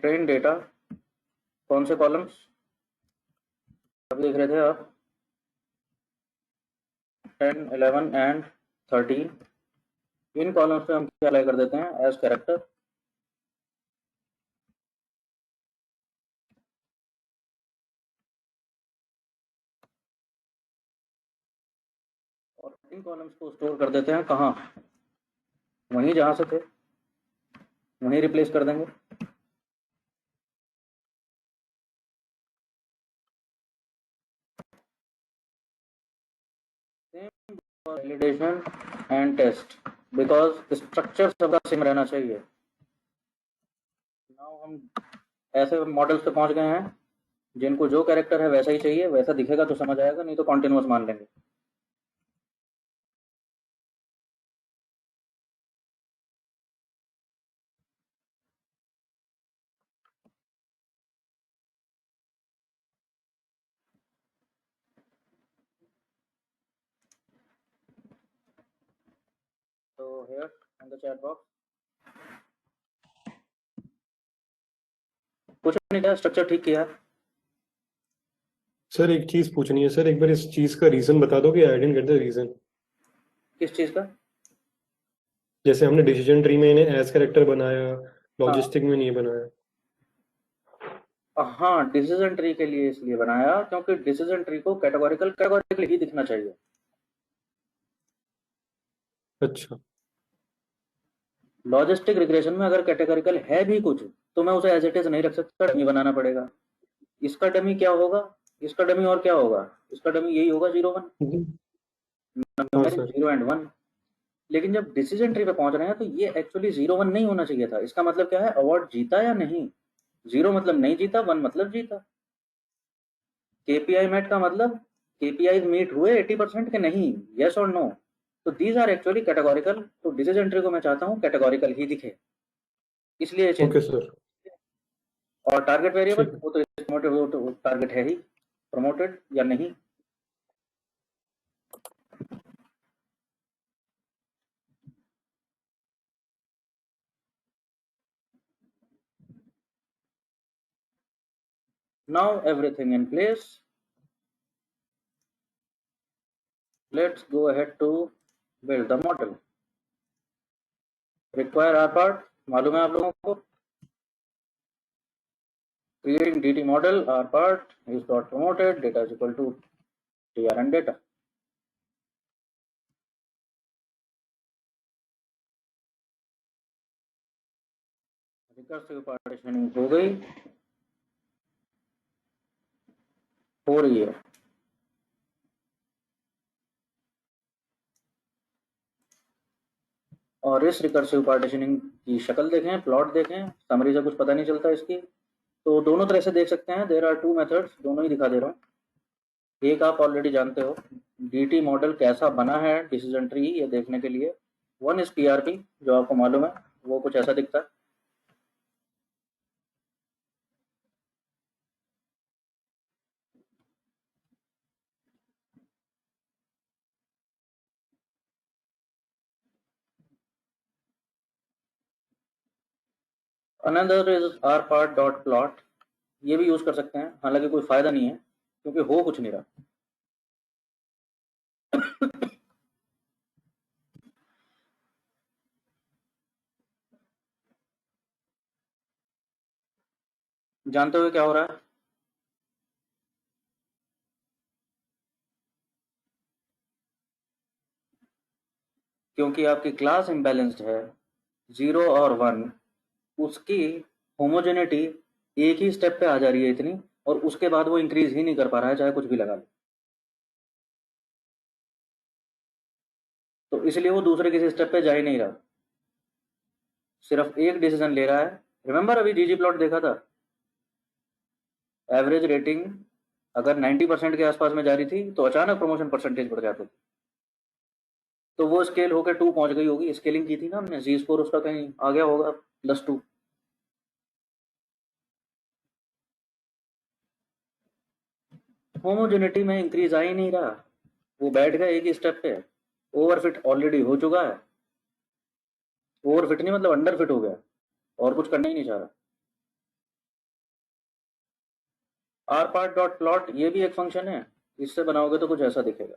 ट्रेन डेटा, कौन से कॉलम्स अब देख रहे थे आप, 10, 11 एंड 13। इन कॉलम्स पे हम क्या अप्लाई कर देते हैं एज कैरेक्टर। और इन कॉलम्स को स्टोर कर देते हैं कहाँ, वहीं जहाँ से थे वहीं रिप्लेस कर देंगे। Validation and test, because structure सबका सेम रहना चाहिए। नाउ हम ऐसे मॉडल्स पे पहुंच गए हैं जिनको जो कैरेक्टर है वैसा ही चाहिए, वैसा दिखेगा तो समझ आएगा, नहीं तो कॉन्टिन्यूस मान लेंगे। तो here in the chat box कुछ नहीं किया, स्ट्रक्चर ठीक किया। सर एक चीज पूछनी है सर, एक बार इस चीज का रीजन बता दो कि I didn't get the reason. किस चीज का? जैसे हमने डिसीजन ट्री में इन्हें एज कैरेक्टर बनाया, लॉजिस्टिक में नहीं बनाया। हाँ, डिसीजन ट्री के लिए इसलिए बनाया क्योंकि डिसीजन ट्री को कैटेगोरिकल ही दिखना चाहिए। अच्छा लॉजिस्टिक रिग्रेशन में अगर कैटेगोरिकल है भी कुछ तो मैं उसे एज इट इज नहीं रख सकता, डमी बनाना पड़ेगा। इसका डमी क्या होगा, इसका डमी और क्या होगा, इसका डमी यही होगा 0 1, हाँ सर। 0 एंड 1। लेकिन जब डिसीजन ट्री पे पहुंच रहे हैं तो ये एक्चुअली 0 1 नहीं होना चाहिए था। इसका मतलब क्या है, अवार्ड जीता या नहीं। 0 मतलब नहीं जीता, 1 मतलब जीता। केपीआई मेट का मतलब केपीआई मीट हुए 80% के नहीं, यस और नो। तो दीज आर एक्चुअली कैटेगोरिकल, तो डिसीजन ट्री को मैं चाहता हूँ कैटेगोरिकल ही दिखे, इसलिए चेंज। Okay sir. और टारगेट वेरिएबल ठीक है। वो तो प्रमोटेड, वो तो टारगेट है ही, प्रमोटेड या नहीं। Now everything in place, let's go ahead to build the model. Require R part मालूम है आप लोगों को, creating dt model r part is dot promoted data is equal to tr and data। Recursive partitioning हो गई। हो रही है। और इस रिकर्सिव पार्टीशनिंग की शक्ल देखें, प्लॉट देखें, समरी से कुछ पता नहीं चलता इसकी। तो दोनों तरह से देख सकते हैं। देयर आर टू मेथड्स, दोनों ही दिखा दे रहा हूँ। एक आप ऑलरेडी जानते हो, डीटी मॉडल कैसा बना है डिसीजन ट्री ये देखने के लिए। वन इज पीआरपी, जो आपको मालूम है, वो कुछ ऐसा दिखता है। Another is R part dot plot, ये भी यूज कर सकते हैं, हालांकि कोई फायदा नहीं है क्योंकि हो कुछ नहीं रहा। जानते हुए क्या हो रहा है? क्योंकि आपकी क्लास इम्बैलेंस्ड है, 0 और 1, उसकी होमोजेनिटी एक ही स्टेप पे आ जा रही है इतनी, और उसके बाद वो इंक्रीज ही नहीं कर पा रहा है चाहे कुछ भी लगा लो। तो इसलिए वो दूसरे किसी स्टेप पे जा ही नहीं रहा, सिर्फ एक डिसीजन ले रहा है। रिमेंबर अभी जीजी प्लॉट देखा था, एवरेज रेटिंग अगर 90% के आसपास में जा रही थी तो अचानक प्रमोशन परसेंटेज बढ़ जाते थे। तो वो स्केल होकर 2 पहुंच गई होगी, स्केलिंग की थी ना हमने, जी स्कोर उसका कहीं आ गया होगा +2। होमोजेनिटी में इंक्रीज आ ही नहीं रहा, वो बैठ गया एक ही स्टेप पे। ओवरफिट ऑलरेडी हो चुका है, ओवरफिट नहीं मतलब अंडरफिट हो गया, और कुछ करना ही नहीं चाह रहा। आर पार्ट डॉट प्लॉट ये भी एक फंक्शन है, इससे बनाओगे तो कुछ ऐसा दिखेगा।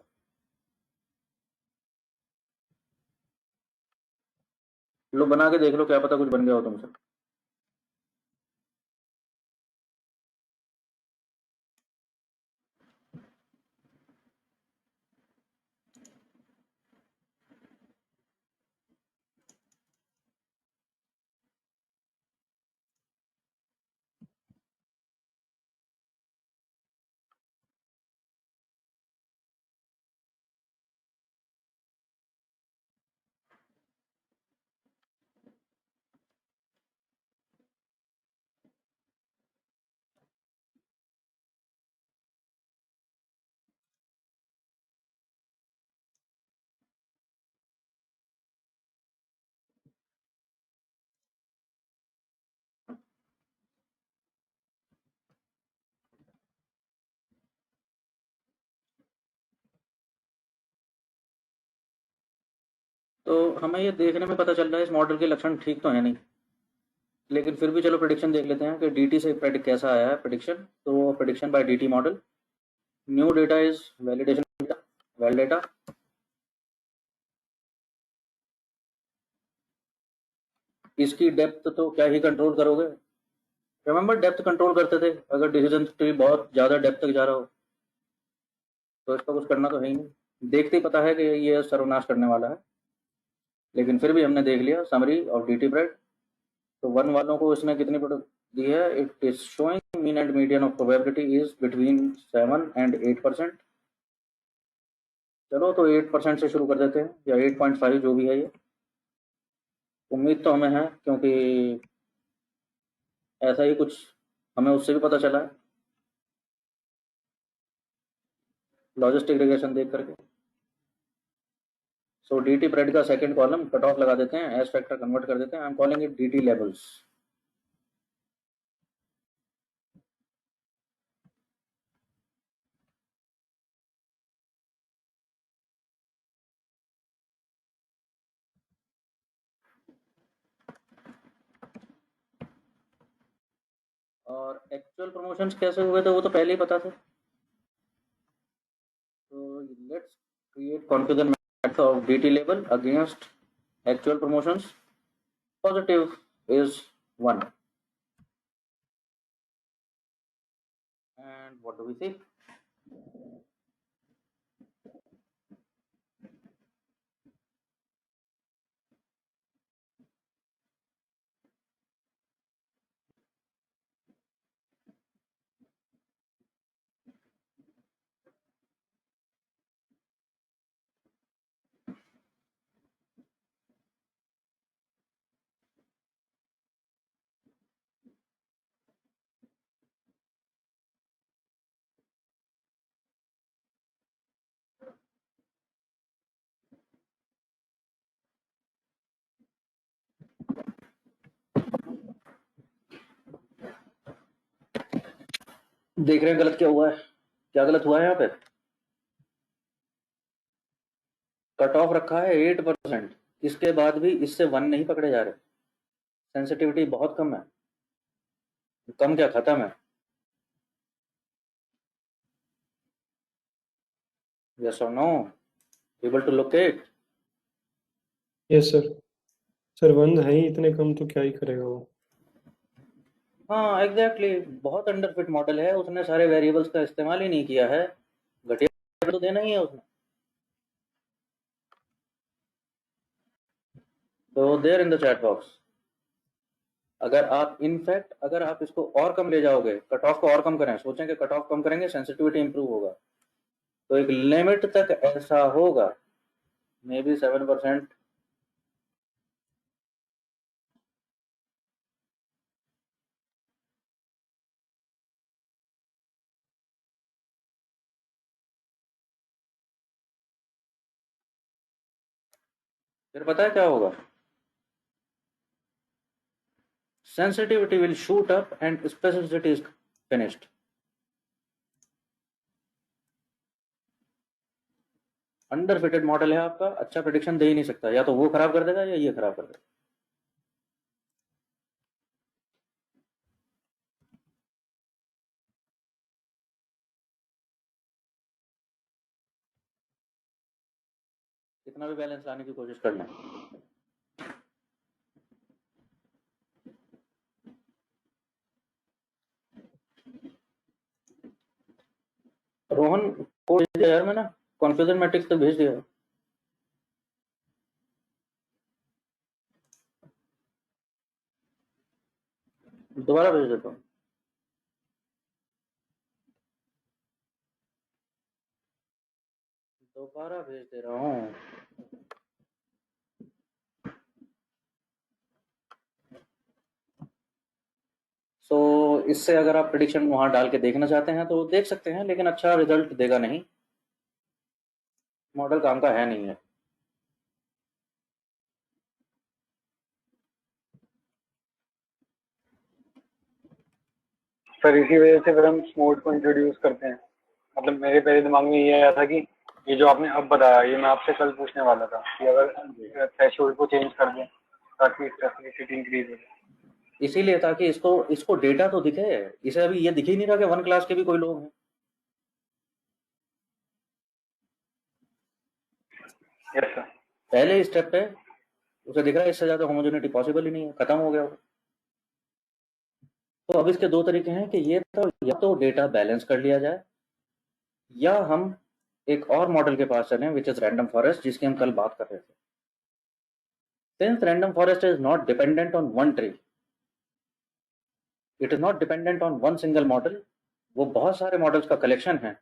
लो बना के देख लो, क्या पता कुछ बन गया हो तुमसे। तो हमें ये देखने में पता चल रहा है इस मॉडल के लक्षण ठीक तो है नहीं, लेकिन फिर भी चलो प्रेडिक्शन देख लेते हैं कि डीटी से प्रेडिक्ट कैसा आया है प्रेडिक्शन। तो prediction by DT model, new data is validation data, well data. इसकी डेप्थ तो क्या ही कंट्रोल करोगे, रिमेंबर डेप्थ कंट्रोल करते थे, अगर डिसीजन ट्री बहुत ज़्यादा डेप्थ तक जा रहा हो तो इसका कुछ करना तो है ही नहीं। देखते ही पता है कि ये सर्वनाश करने वाला है, लेकिन फिर भी हमने देख लिया समरी ऑफ डीटी प्रेड। तो 1 वालों को इसने कितनी दी है, it is showing mean and median of probability is between 7 and 8%। चलो तो 8% से शुरू कर देते हैं, या 8.5 जो भी है ये। उम्मीद तो हमें है क्योंकि ऐसा ही कुछ हमें उससे भी पता चला है लॉजिस्टिक रिग्रेशन देख करके। सो डी टी प्रेड का सेकंड कॉलम कट ऑफ लगा देते हैं, एस फैक्टर कन्वर्ट कर देते हैं। आई am calling it D T levels. और एक्चुअल प्रमोशंस कैसे हुए थे वो तो पहले ही पता था। So let's create configure method of DT label against actual promotions. Positive is 1. And what do we see? देख रहे हैं गलत क्या हुआ है, क्या गलत हुआ है यहाँ पे। कट ऑफ रखा है 8%, इसके बाद भी इससे 1 नहीं पकड़े जा रहे, सेंसिटिविटी बहुत कम है। कम क्या, खत्म है। यस और no, able to locate. Yes sir. Sir 1 है ही इतने कम, तो क्या ही करेगा वो। हाँ एग्जैक्टली, बहुत अंडरफिट मॉडल है, उसने सारे वेरिएबल्स का इस्तेमाल ही नहीं किया है। घटिया तो देना ही है उसने। तो there in the chat box, अगर आप इसको और कम ले जाओगे, कट ऑफ को और कम करें, सोचें कि कट ऑफ कम करेंगे सेंसिटिविटी इंप्रूव होगा, तो एक लिमिट तक ऐसा होगा, मे बी 7%। फिर पता है क्या होगा, sensitivity will shoot up and specificity is finished. Under fitted model है आपका, अच्छा प्रेडिक्शन दे ही नहीं सकता, या तो वो खराब कर देगा या ये खराब कर देगा। कितना भी बैलेंस लाने की कोशिश करना। रोहन कोड भेज दिया यार मैंने, कॉन्फ्यूजन मैट्रिक्स तक भेज दिया। दोबारा भेज देता हूँ। दोबारा भेज दे रहा हूँ। सो इससे अगर आप प्रिडिक्शन वहां डाल के देखना चाहते हैं तो देख सकते हैं, लेकिन अच्छा रिजल्ट देगा नहीं, मॉडल काम का है नहीं है। सर इसी वजह से फिर हम स्मूथ को इंट्रोड्यूस करते हैं। मतलब मेरे पहले दिमाग में ये आया था कि ये जो आपने अब बताया, ये मैं आपसे कल पूछने वाला था कि अगर थ्रेशोल्ड को चेंज कर दें ताकि स्पेसिफिसिटी इंक्रीज हो जाए। इसीलिए ताकि इसको डेटा तो दिखे, इसे अभी ये दिख ही नहीं रहा कि 1 क्लास के भी कोई लोग हैं। Yes sir. पहले स्टेप पे उसे दिख रहा है इससे ज्यादा होमोजेनिटी पॉसिबल ही नहीं है, खत्म हो गया वो। तो अब इसके दो तरीके हैं कि ये तो या तो डेटा बैलेंस कर लिया जाए, या हम एक और मॉडल के पास चलें विच इज रैंडम फॉरेस्ट, जिसकी हम कल बात कर रहे थे। Since random forest is not dependent on one tree, it is not dependent on one single model, वो बहुत सारे मॉडल्स का कलेक्शन है।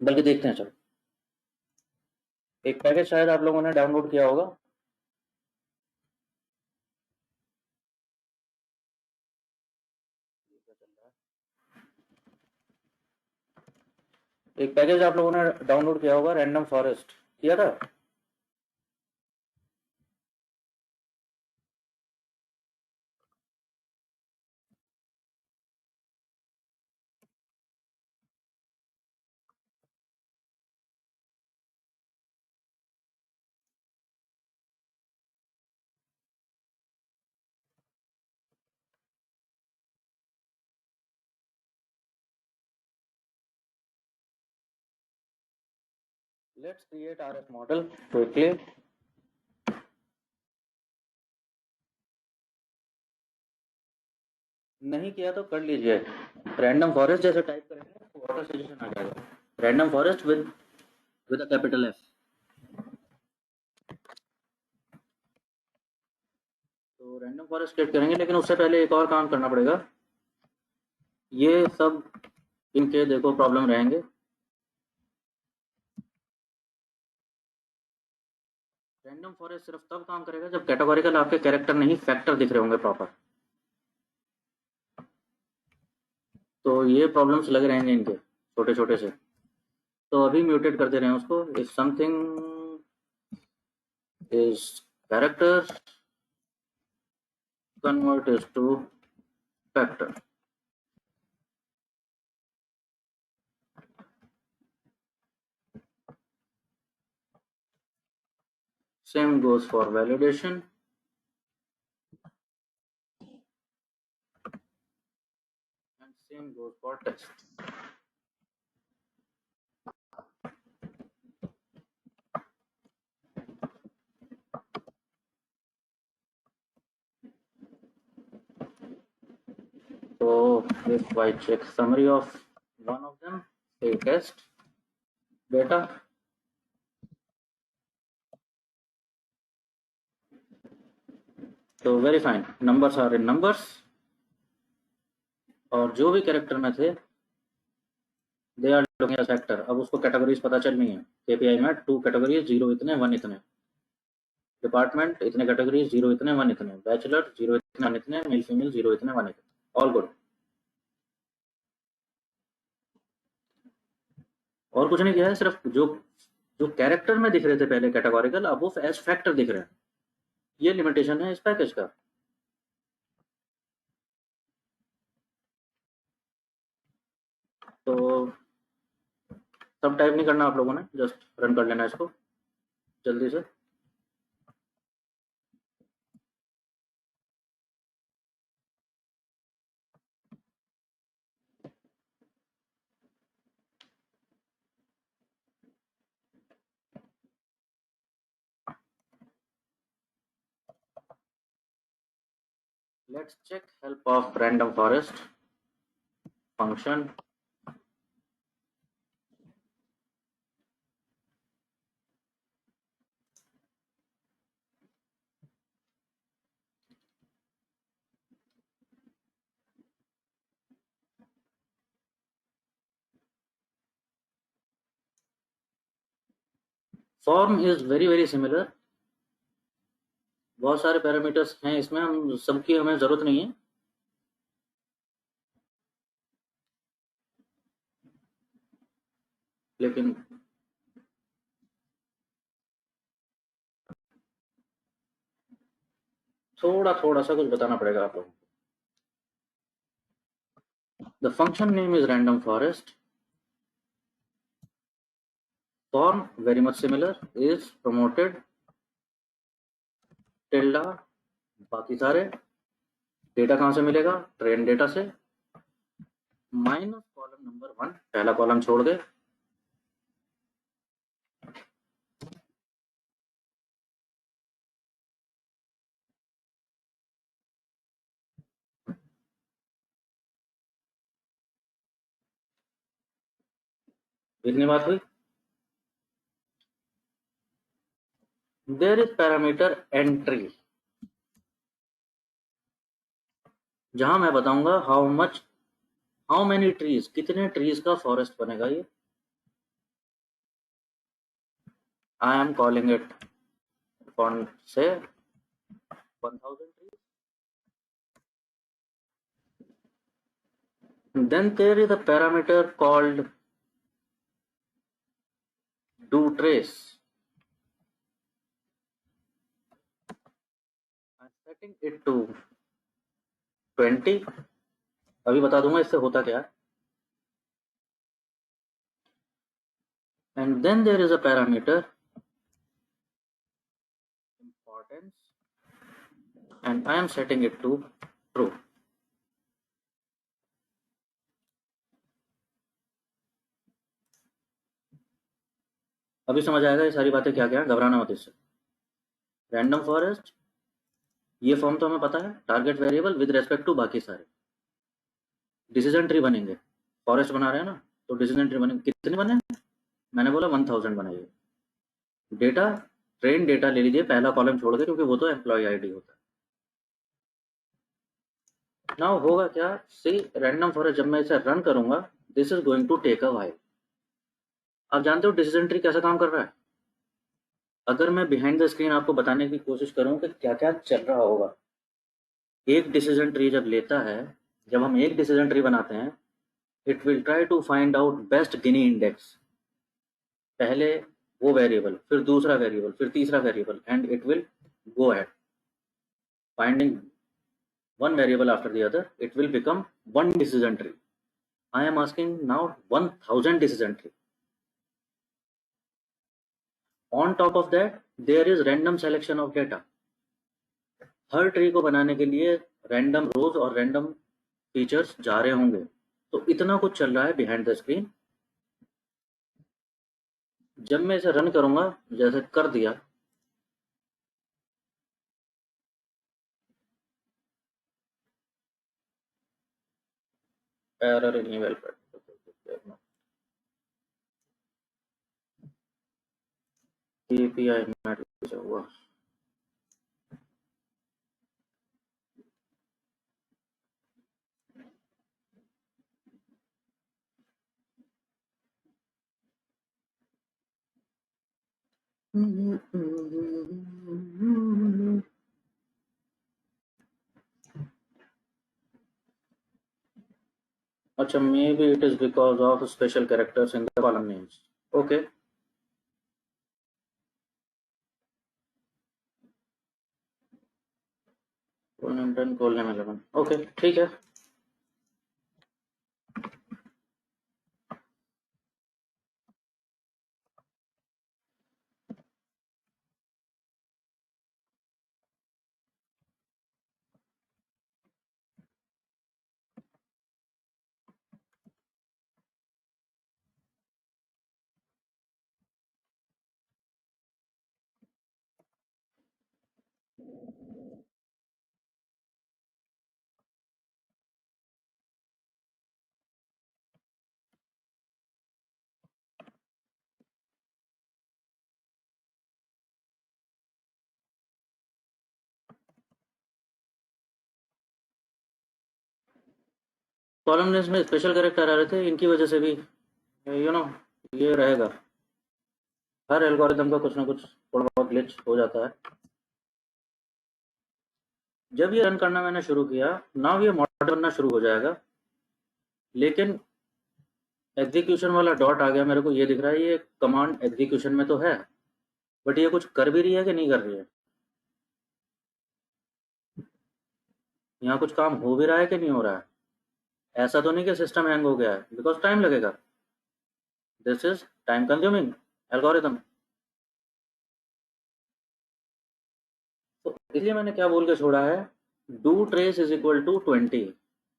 बल्कि देखते हैं, चलो एक पैकेज शायद आप लोगों ने डाउनलोड किया होगा, एक पैकेज आप लोगों ने डाउनलोड किया होगा, रैंडम फॉरेस्ट किया था। Let's create RF model quickly. नहीं किया तो कर लीजिए, रैंडम फॉरेस्ट जैसे टाइप करेंगे तो ऑटो सजेशन आ जाएगा, random forest with a capital F. तो रैंडम फॉरेस्ट क्रिएट करेंगे, लेकिन उससे पहले एक और काम करना पड़ेगा। ये सब इनके देखो प्रॉब्लम रहेंगे। रैंडम फॉरेस्ट सिर्फ तब काम करेगा जब कैटेगोरिकल आपके कैरेक्टर नहीं फैक्टर दिख रहे होंगे प्रॉपर। तो ये प्रॉब्लम्स लग रहेंगे इनके छोटे छोटे से, तो अभी म्यूटेट कर दे रहे हैं उसको। If something is character, convert is to factor। Same goes for validation. And same goes for test. So if I check summary of one of them, say test data, so very fine, numbers are in numbers, और जो भी character में थे they are looking as factor. अब उसको categories पता चल नहीं है. केपीआई में 2 कैटेगरीज, 0 इतने 1 इतने. डिपार्टमेंट इतने कैटेगरीज, 0 इतने 1 इतने. बैचलर 0 इतने 1 इतने. मेल फीमेल 0 इतने 1 इतने. All good. और कुछ नहीं किया है, सिर्फ जो जो कैरेक्टर में दिख रहे थे पहले कैटेगोरिकल, अब वो एज फैक्टर दिख रहे हैं. ये लिमिटेशन है इस पैकेज का. तो सब टाइप नहीं करना आप लोगों ने, जस्ट रन कर लेना इसको जल्दी से. Let's check help of random forest function. Form is very similar. बहुत सारे पैरामीटर्स हैं इसमें, हम सबकी हमें जरूरत नहीं है. लेकिन थोड़ा सा कुछ बताना पड़ेगा आप लोगों को. The function name is random forest. Form very much similar, is promoted tilde. बाकी सारे डेटा कहाँ से मिलेगा? ट्रेन डेटा से. माइनस कॉलम नंबर 1, पहला कॉलम छोड़ दे. इतनी बात हुई. देयर इज पैरामीटर एंट्री, जहां मैं बताऊंगा हाउ मेनी ट्रीज, कितने ट्रीज का फॉरेस्ट बनेगा ये. आई एम कॉलिंग इट फॉन्ट से 1000 trees. Then there is a parameter called doTrace. I'm setting it to 20. अभी बता दूंगा इससे होता क्या है. And then there is a parameter importance, and I am setting it to true. अभी समझ आएगा ये सारी बातें क्या क्या है, घबराना मत इससे. रैंडम फॉरेस्ट, ये फॉर्म तो हमें पता है. Target variable with respect to बाकी सारे. डिसीजन ट्री बनेंगे, फॉरेस्ट बना रहे हैं ना, तो डिसीजन ट्री बनेंगे. कितने बने? मैंने बोला 1000 बनाइए. डेटा, ट्रेन डेटा ले लीजिए, पहला कॉलम छोड़ दे, क्योंकि वो तो एम्प्लॉय आईडी होता है. नाउ होगा क्या? सी रैंडम फॉरेस्ट, जब मैं इसे रन करूंगा, this is going to take a while. आप जानते हो डिसीजन ट्री कैसा काम कर रहा है? अगर मैं बिहाइंड द स्क्रीन आपको बताने की कोशिश करूं कि क्या क्या चल रहा होगा. एक डिसीजन ट्री जब लेता है, जब हम एक डिसीजन ट्री बनाते हैं, it will try to find out best Gini index. पहले वो वेरिएबल, फिर दूसरा वेरिएबल, फिर तीसरा variable, and it will go ahead finding one variable after the other. It will become one decision tree. I am asking now 1000 decision tree. On top of that there is random selection of data. हर tree को बनाने के लिए random रोज और random features जा रहे होंगे। तो इतना कुछ चल रहा है बिहाइंड द स्क्रीन। जब मैं इसे रन करूंगा, जैसे कर दिया, एरर इन ईमेल पर एपीआई मैट हुआ। अच्छा, maybe it is because of special characters in the column names. Okay. Column 10, column 11. Okay, ठीक है। कॉलम नेम्स में स्पेशल कैरेक्टर आ रहे थे, इनकी वजह से भी ये रहेगा। हर एल्गोरिथम का कुछ ना कुछ थोड़ा बहुत ग्लिच हो जाता है। जब ये रन करना मैंने शुरू किया, नाउ ये मॉडल बनना शुरू हो जाएगा, लेकिन एग्जीक्यूशन वाला डॉट आ गया। मेरे को ये दिख रहा है ये कमांड एग्जीक्यूशन में तो है, बट ये कुछ कर भी रही है कि नहीं कर रही है। यहाँ कुछ काम हो भी रहा है कि नहीं हो रहा है। ऐसा तो नहीं कि सिस्टम हैंग हो गया है, बिकॉज टाइम लगेगा। This is time consuming algorithm. तो इसलिए मैंने क्या बोल के छोड़ा है, do trace is equal to 20।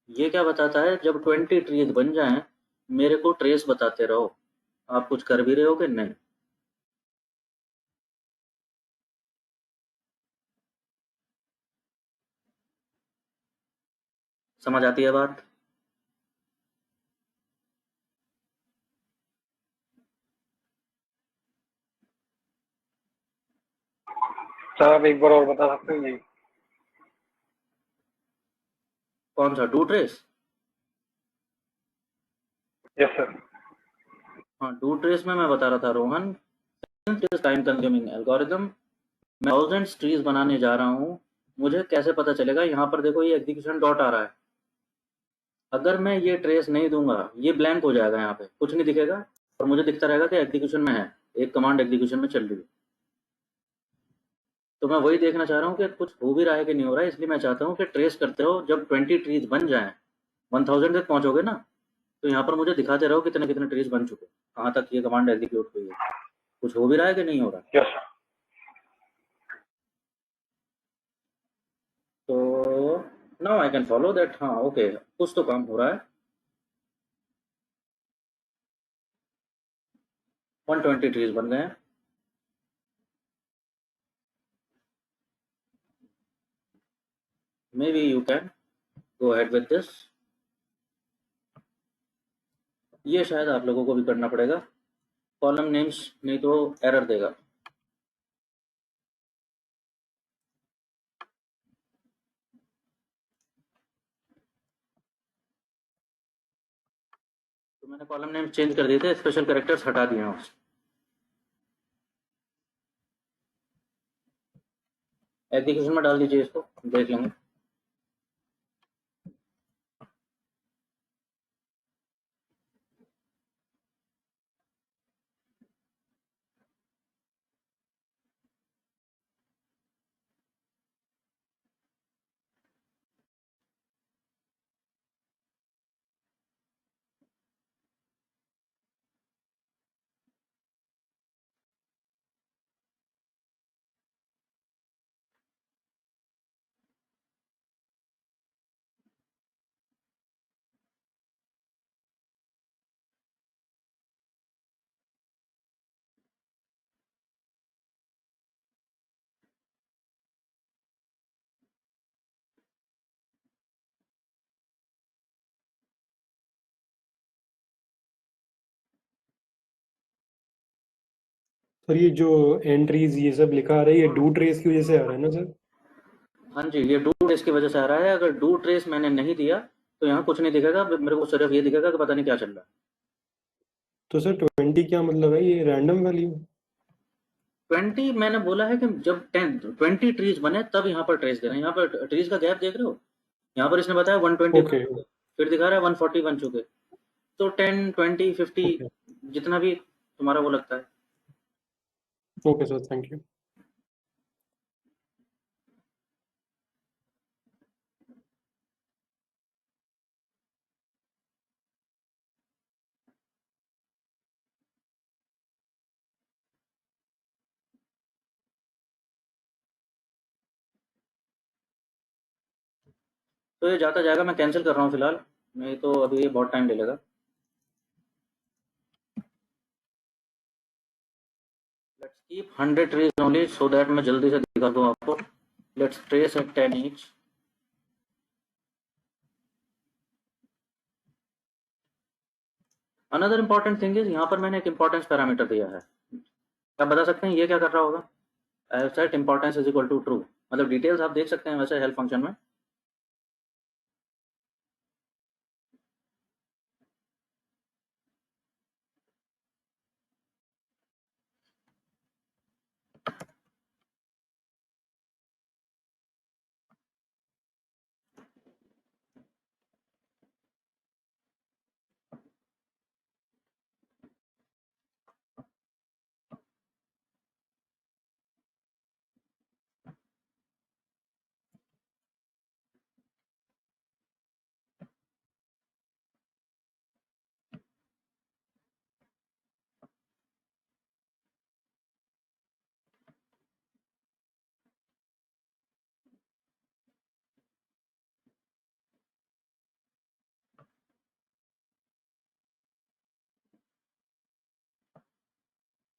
ये क्या बताता है, जब 20 ट्रीज बन जाएं, मेरे को ट्रेस बताते रहो आप कुछ कर भी रहे हो कि नहीं। समझ आती है बात? सर आप एक बार और बता सकते हैं? जी कौन सा डू ट्रेस? Yes sir. हाँ, डू ट्रेस में मैं बता रहा था रोहन, टाइम कंज्यूमिंग एल्गोरिथम। मैं थाउजेंड्स ट्रीज बनाने जा रहा हूँ, मुझे कैसे पता चलेगा? यहाँ पर देखो ये एग्जीक्यूशन डॉट आ रहा है। अगर मैं ये ट्रेस नहीं दूंगा, ये ब्लैंक हो जाएगा, यहाँ पे कुछ नहीं दिखेगा और मुझे दिखता रहेगा कि एग्जीक्यूशन में है, एक कमांड एग्जीक्यूशन में चल रही है। तो मैं वही देखना चाह रहा हूँ कि कुछ हो भी रहा है कि नहीं हो रहा है। इसलिए मैं चाहता हूँ कि ट्रेस करते रहो। जब 20 ट्रीज बन जाएं, 1000 तक पहुंचोगे ना, तो यहाँ पर मुझे दिखाते रहो कितने कितने ट्रीज बन चुके, कहाँ तक ये कमांड एग्जीक्यूट हुई है, कुछ हो भी रहा है कि नहीं हो रहा। Yes sir. तो now I can follow that. हाँ ओके, कुछ तो काम हो रहा है। 120 ट्रीज बन गए हैं। Maybe you can go ahead with this। ये शायद आप लोगों को भी करना पड़ेगा, कॉलम नेम्स नहीं तो एरर देगा। तो मैंने कॉलम नेम्स चेंज कर दिए थे, स्पेशल कैरेक्टर्स हटा दिए हैं उससे। एग्जीक्यूशन में डाल दीजिए इसको, देख लेंगे। सर ये जो एंट्रीज ये सब लिखा आ रहा है ये डू ट्रेस की वजह से आ रहा है ना सर? हाँ जी, ये डू ट्रेस की वजह से आ रहा है। अगर डू ट्रेस मैंने नहीं दिया तो यहाँ कुछ नहीं दिखेगा, मेरे को सिर्फ ये दिखेगा कि पता नहीं क्या चल रहा है। तो सर 20 क्या मतलब है, ये रैंडम वैल्यू? 20 मैंने बोला है कि जब 20 ट्रीज बने तब यहाँ पर ट्रेस देना। यहाँ पर ट्रीज का गैप देख रहे हो, यहाँ पर इसने बताया 120 ओके फिर दिखा रहा है 140 बन चुके। तो 10 20 50 ओके जितना भी तुम्हारा वो लगता है। Okay sir, thank you. तो ये जाता जाएगा, मैं कैंसिल कर रहा हूँ फिलहाल, नहीं तो अभी ये बहुत टाइम ले लेगा। Let's keep 100 trees only so that मैं जल्दी से दिखा दूँ आपको। Let's trace at 10 each. Another important thing is, यहाँ पर मैंने एक इंपॉर्टेंस पैरामीटर दिया है। आप बता सकते हैं ये क्या कर रहा होगा? I have set importance is equal to true. मतलब डिटेल्स आप देख सकते हैं वैसे हेल्प फंक्शन में।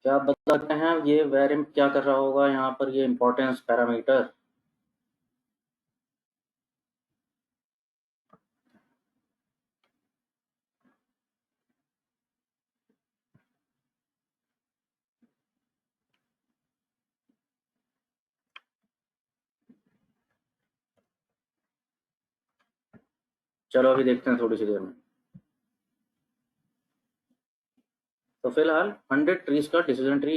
क्या आप बता सकते हैं ये वेरिएबल क्या कर रहा होगा यहाँ पर, ये इंपॉर्टेंस पैरामीटर? चलो अभी देखते हैं थोड़ी सी देर में। तो फिलहाल 100 ट्रीज का डिसीजन ट्री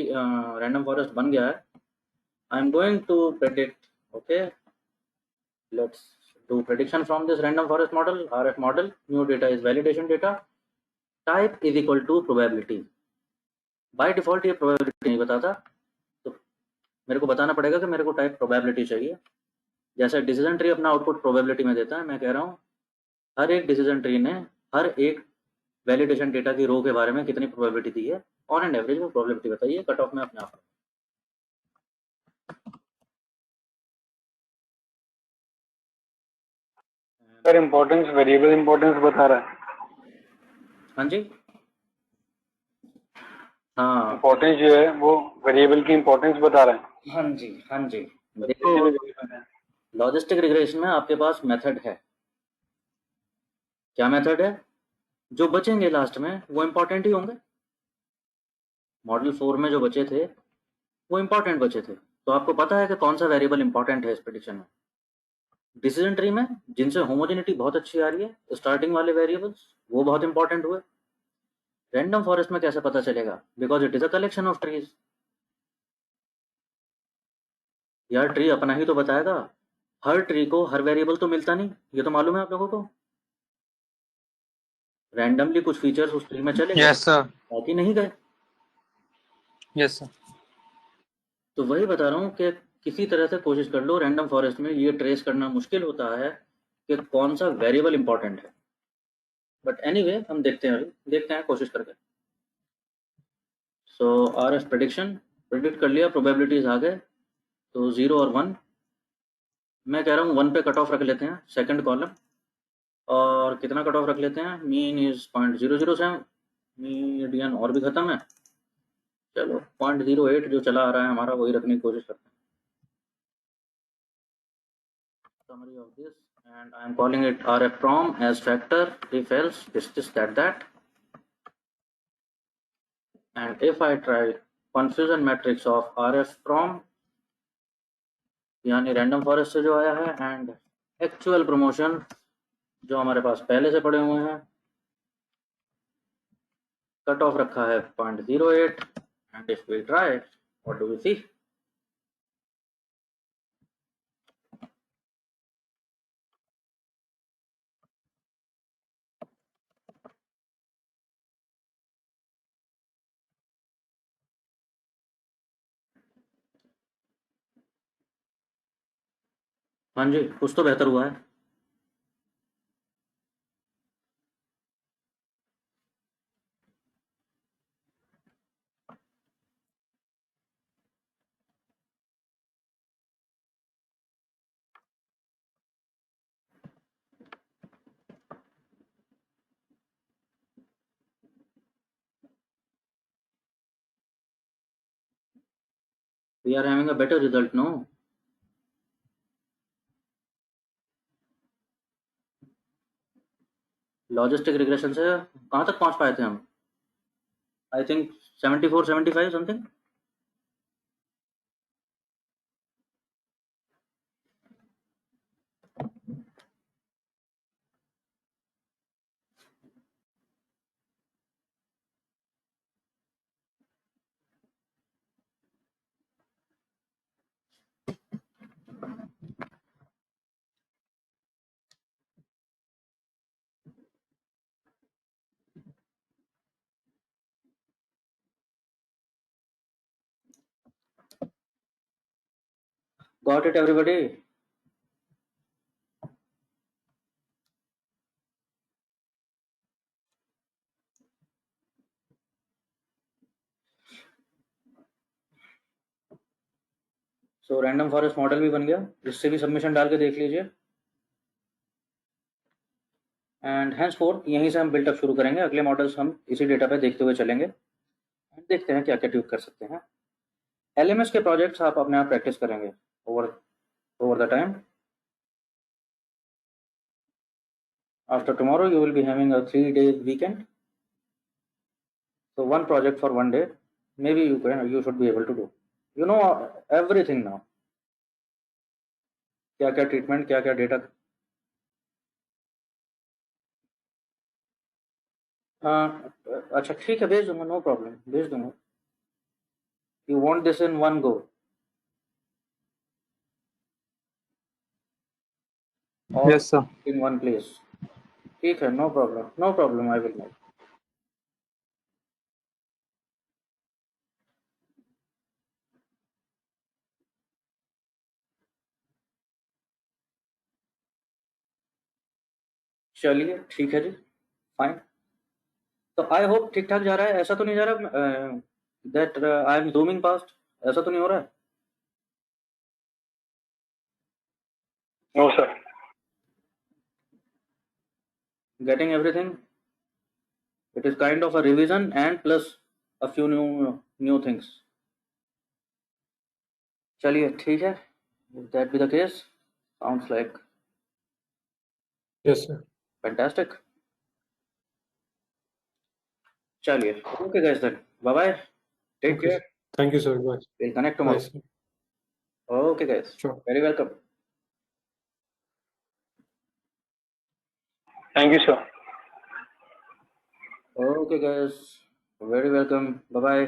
रैंडम फॉरेस्ट बन गया है। I am going to predict. Okay, let's do prediction from this random forest model, RF model. New data is validation data. Type is equal to probability. By default ये probability नहीं बताता, तो मेरे को बताना पड़ेगा कि मेरे को टाइप probability चाहिए। जैसे डिसीजन ट्री अपना आउटपुट probability में देता है, मैं कह रहा हूँ हर एक डिसीजन ट्री ने हर एक वैलिडेशन डेटा की रो के बारे में कितनी प्रोबेबिलिटी दी है, ऑन एंड एवरेज वो प्रोबेबिलिटी बताइए कट ऑफ में अपने आप। सर इम्पोर्टेंस वेरिएबल इम्पोर्टेंस बता रहा है। हाँ जी, हाँ इम्पोर्टेंस जो है वो वेरिएबल की इम्पोर्टेंस बता रहा है। हाँ जी, हाँ जी। देखो लॉजिस्टिक रिग्रेशन में आपके पास मेथड है। क्या मेथड है? जो बचेंगे लास्ट में वो इंपॉर्टेंट ही होंगे। मॉडल 4 में जो बचे थे वो इंपॉर्टेंट बचे थे। तो आपको पता है कि कौन सा वेरिएबल इंपॉर्टेंट है इस प्रेडिक्शन में। डिसीजन ट्री में जिनसे होमोजेनिटी बहुत अच्छी आ रही है, स्टार्टिंग वाले वेरिएबल्स वो बहुत इंपॉर्टेंट हुए। रैंडम फॉरेस्ट में कैसे पता चलेगा? Because it is a collection of trees. यार ट्री अपना ही तो बताएगा, हर ट्री को हर वेरिएबल तो मिलता नहीं, ये तो मालूम है आप लोगों को। रैंडमली कुछ फीचर्स उस ट्री में चले गए, यस सर, बाकी नहीं गए। Yes sir. तो वही बता रहा हूँ कि किसी तरह से कोशिश कर लो, रैंडम फॉरेस्ट में ये ट्रेस करना मुश्किल होता है कि कौन सा वेरिएबल इंपॉर्टेंट है। बट एनीवे हम देखते हैं, अभी देखते हैं कोशिश करके। सो RF प्रेडिक्शन प्रेडिक्ट कर लिया, प्रोबेबिलिटीज आ गए, तो 0 और 1। मैं कह रहा हूँ 1 पे कट ऑफ रख लेते हैं सेकंड कॉलम, और कितना कट ऑफ रख लेते हैं? मीन इज 0.007, मीडियन और भी खत्म है। चलो 0.08 जो चला आ रहा है हमारा वही रखने की कोशिश करते हैं। Summary of this, and I am calling it RF prom as factor if else this that. And if I try confusion matrix of RF from यानी रैंडम फॉरेस्ट से जो आया है एंड एक्चुअल प्रमोशन जो हमारे पास पहले से पड़े हुए हैं. कट ऑफ रखा है 0.08 and if we try what do we see. हाँ जी, कुछ तो बेहतर हुआ है. We are having a better result, no? Logistic regression से कहाँ तक पहुँच पाए थे हम? I think 74, 75 something. Got it, everybody? So random forest model भी बन गया. इससे भी सबमिशन डाल के देख लीजिए. एंड हैंसफोर्थ यहीं से हम बिल्टअप शुरू करेंगे. अगले मॉडल्स हम इसी डेटा पे देखते हुए चलेंगे एंड देखते हैं क्या क्या ट्यूब कर सकते हैं. LMS के प्रोजेक्ट्स आप अपने आप प्रैक्टिस करेंगे over the time. After tomorrow you will be having a 3-day weekend. So one project for 1 day. Maybe you should be able to do. You know everything now. क्या क्या treatment, क्या क्या data. हाँ अच्छा ठीक है, भेज दूंगा, नो प्रॉब्लम, भेज दूंगा. You want this in one go और Yes, sir. In one place? ठीक है, no problem, I will make. चलिए ठीक है जी, फाइन. तो आई होप ठीक ठाक जा रहा है. ऐसा तो नहीं जा रहा that I am zooming past? ऐसा तो नहीं हो रहा है? No sir. Getting everything? It is kind of a revision and plus a few new things. चलिए ठीक है. If that be the case, sounds like Yes, sir. fantastic. चलिए, okay guys then. Bye bye. Take Okay, care. sir. Thank you, sir. Bye. We'll connect Bye, tomorrow. sir. Okay guys. Sure. Very welcome. Thank you sir. Okay guys. Very welcome. Bye bye.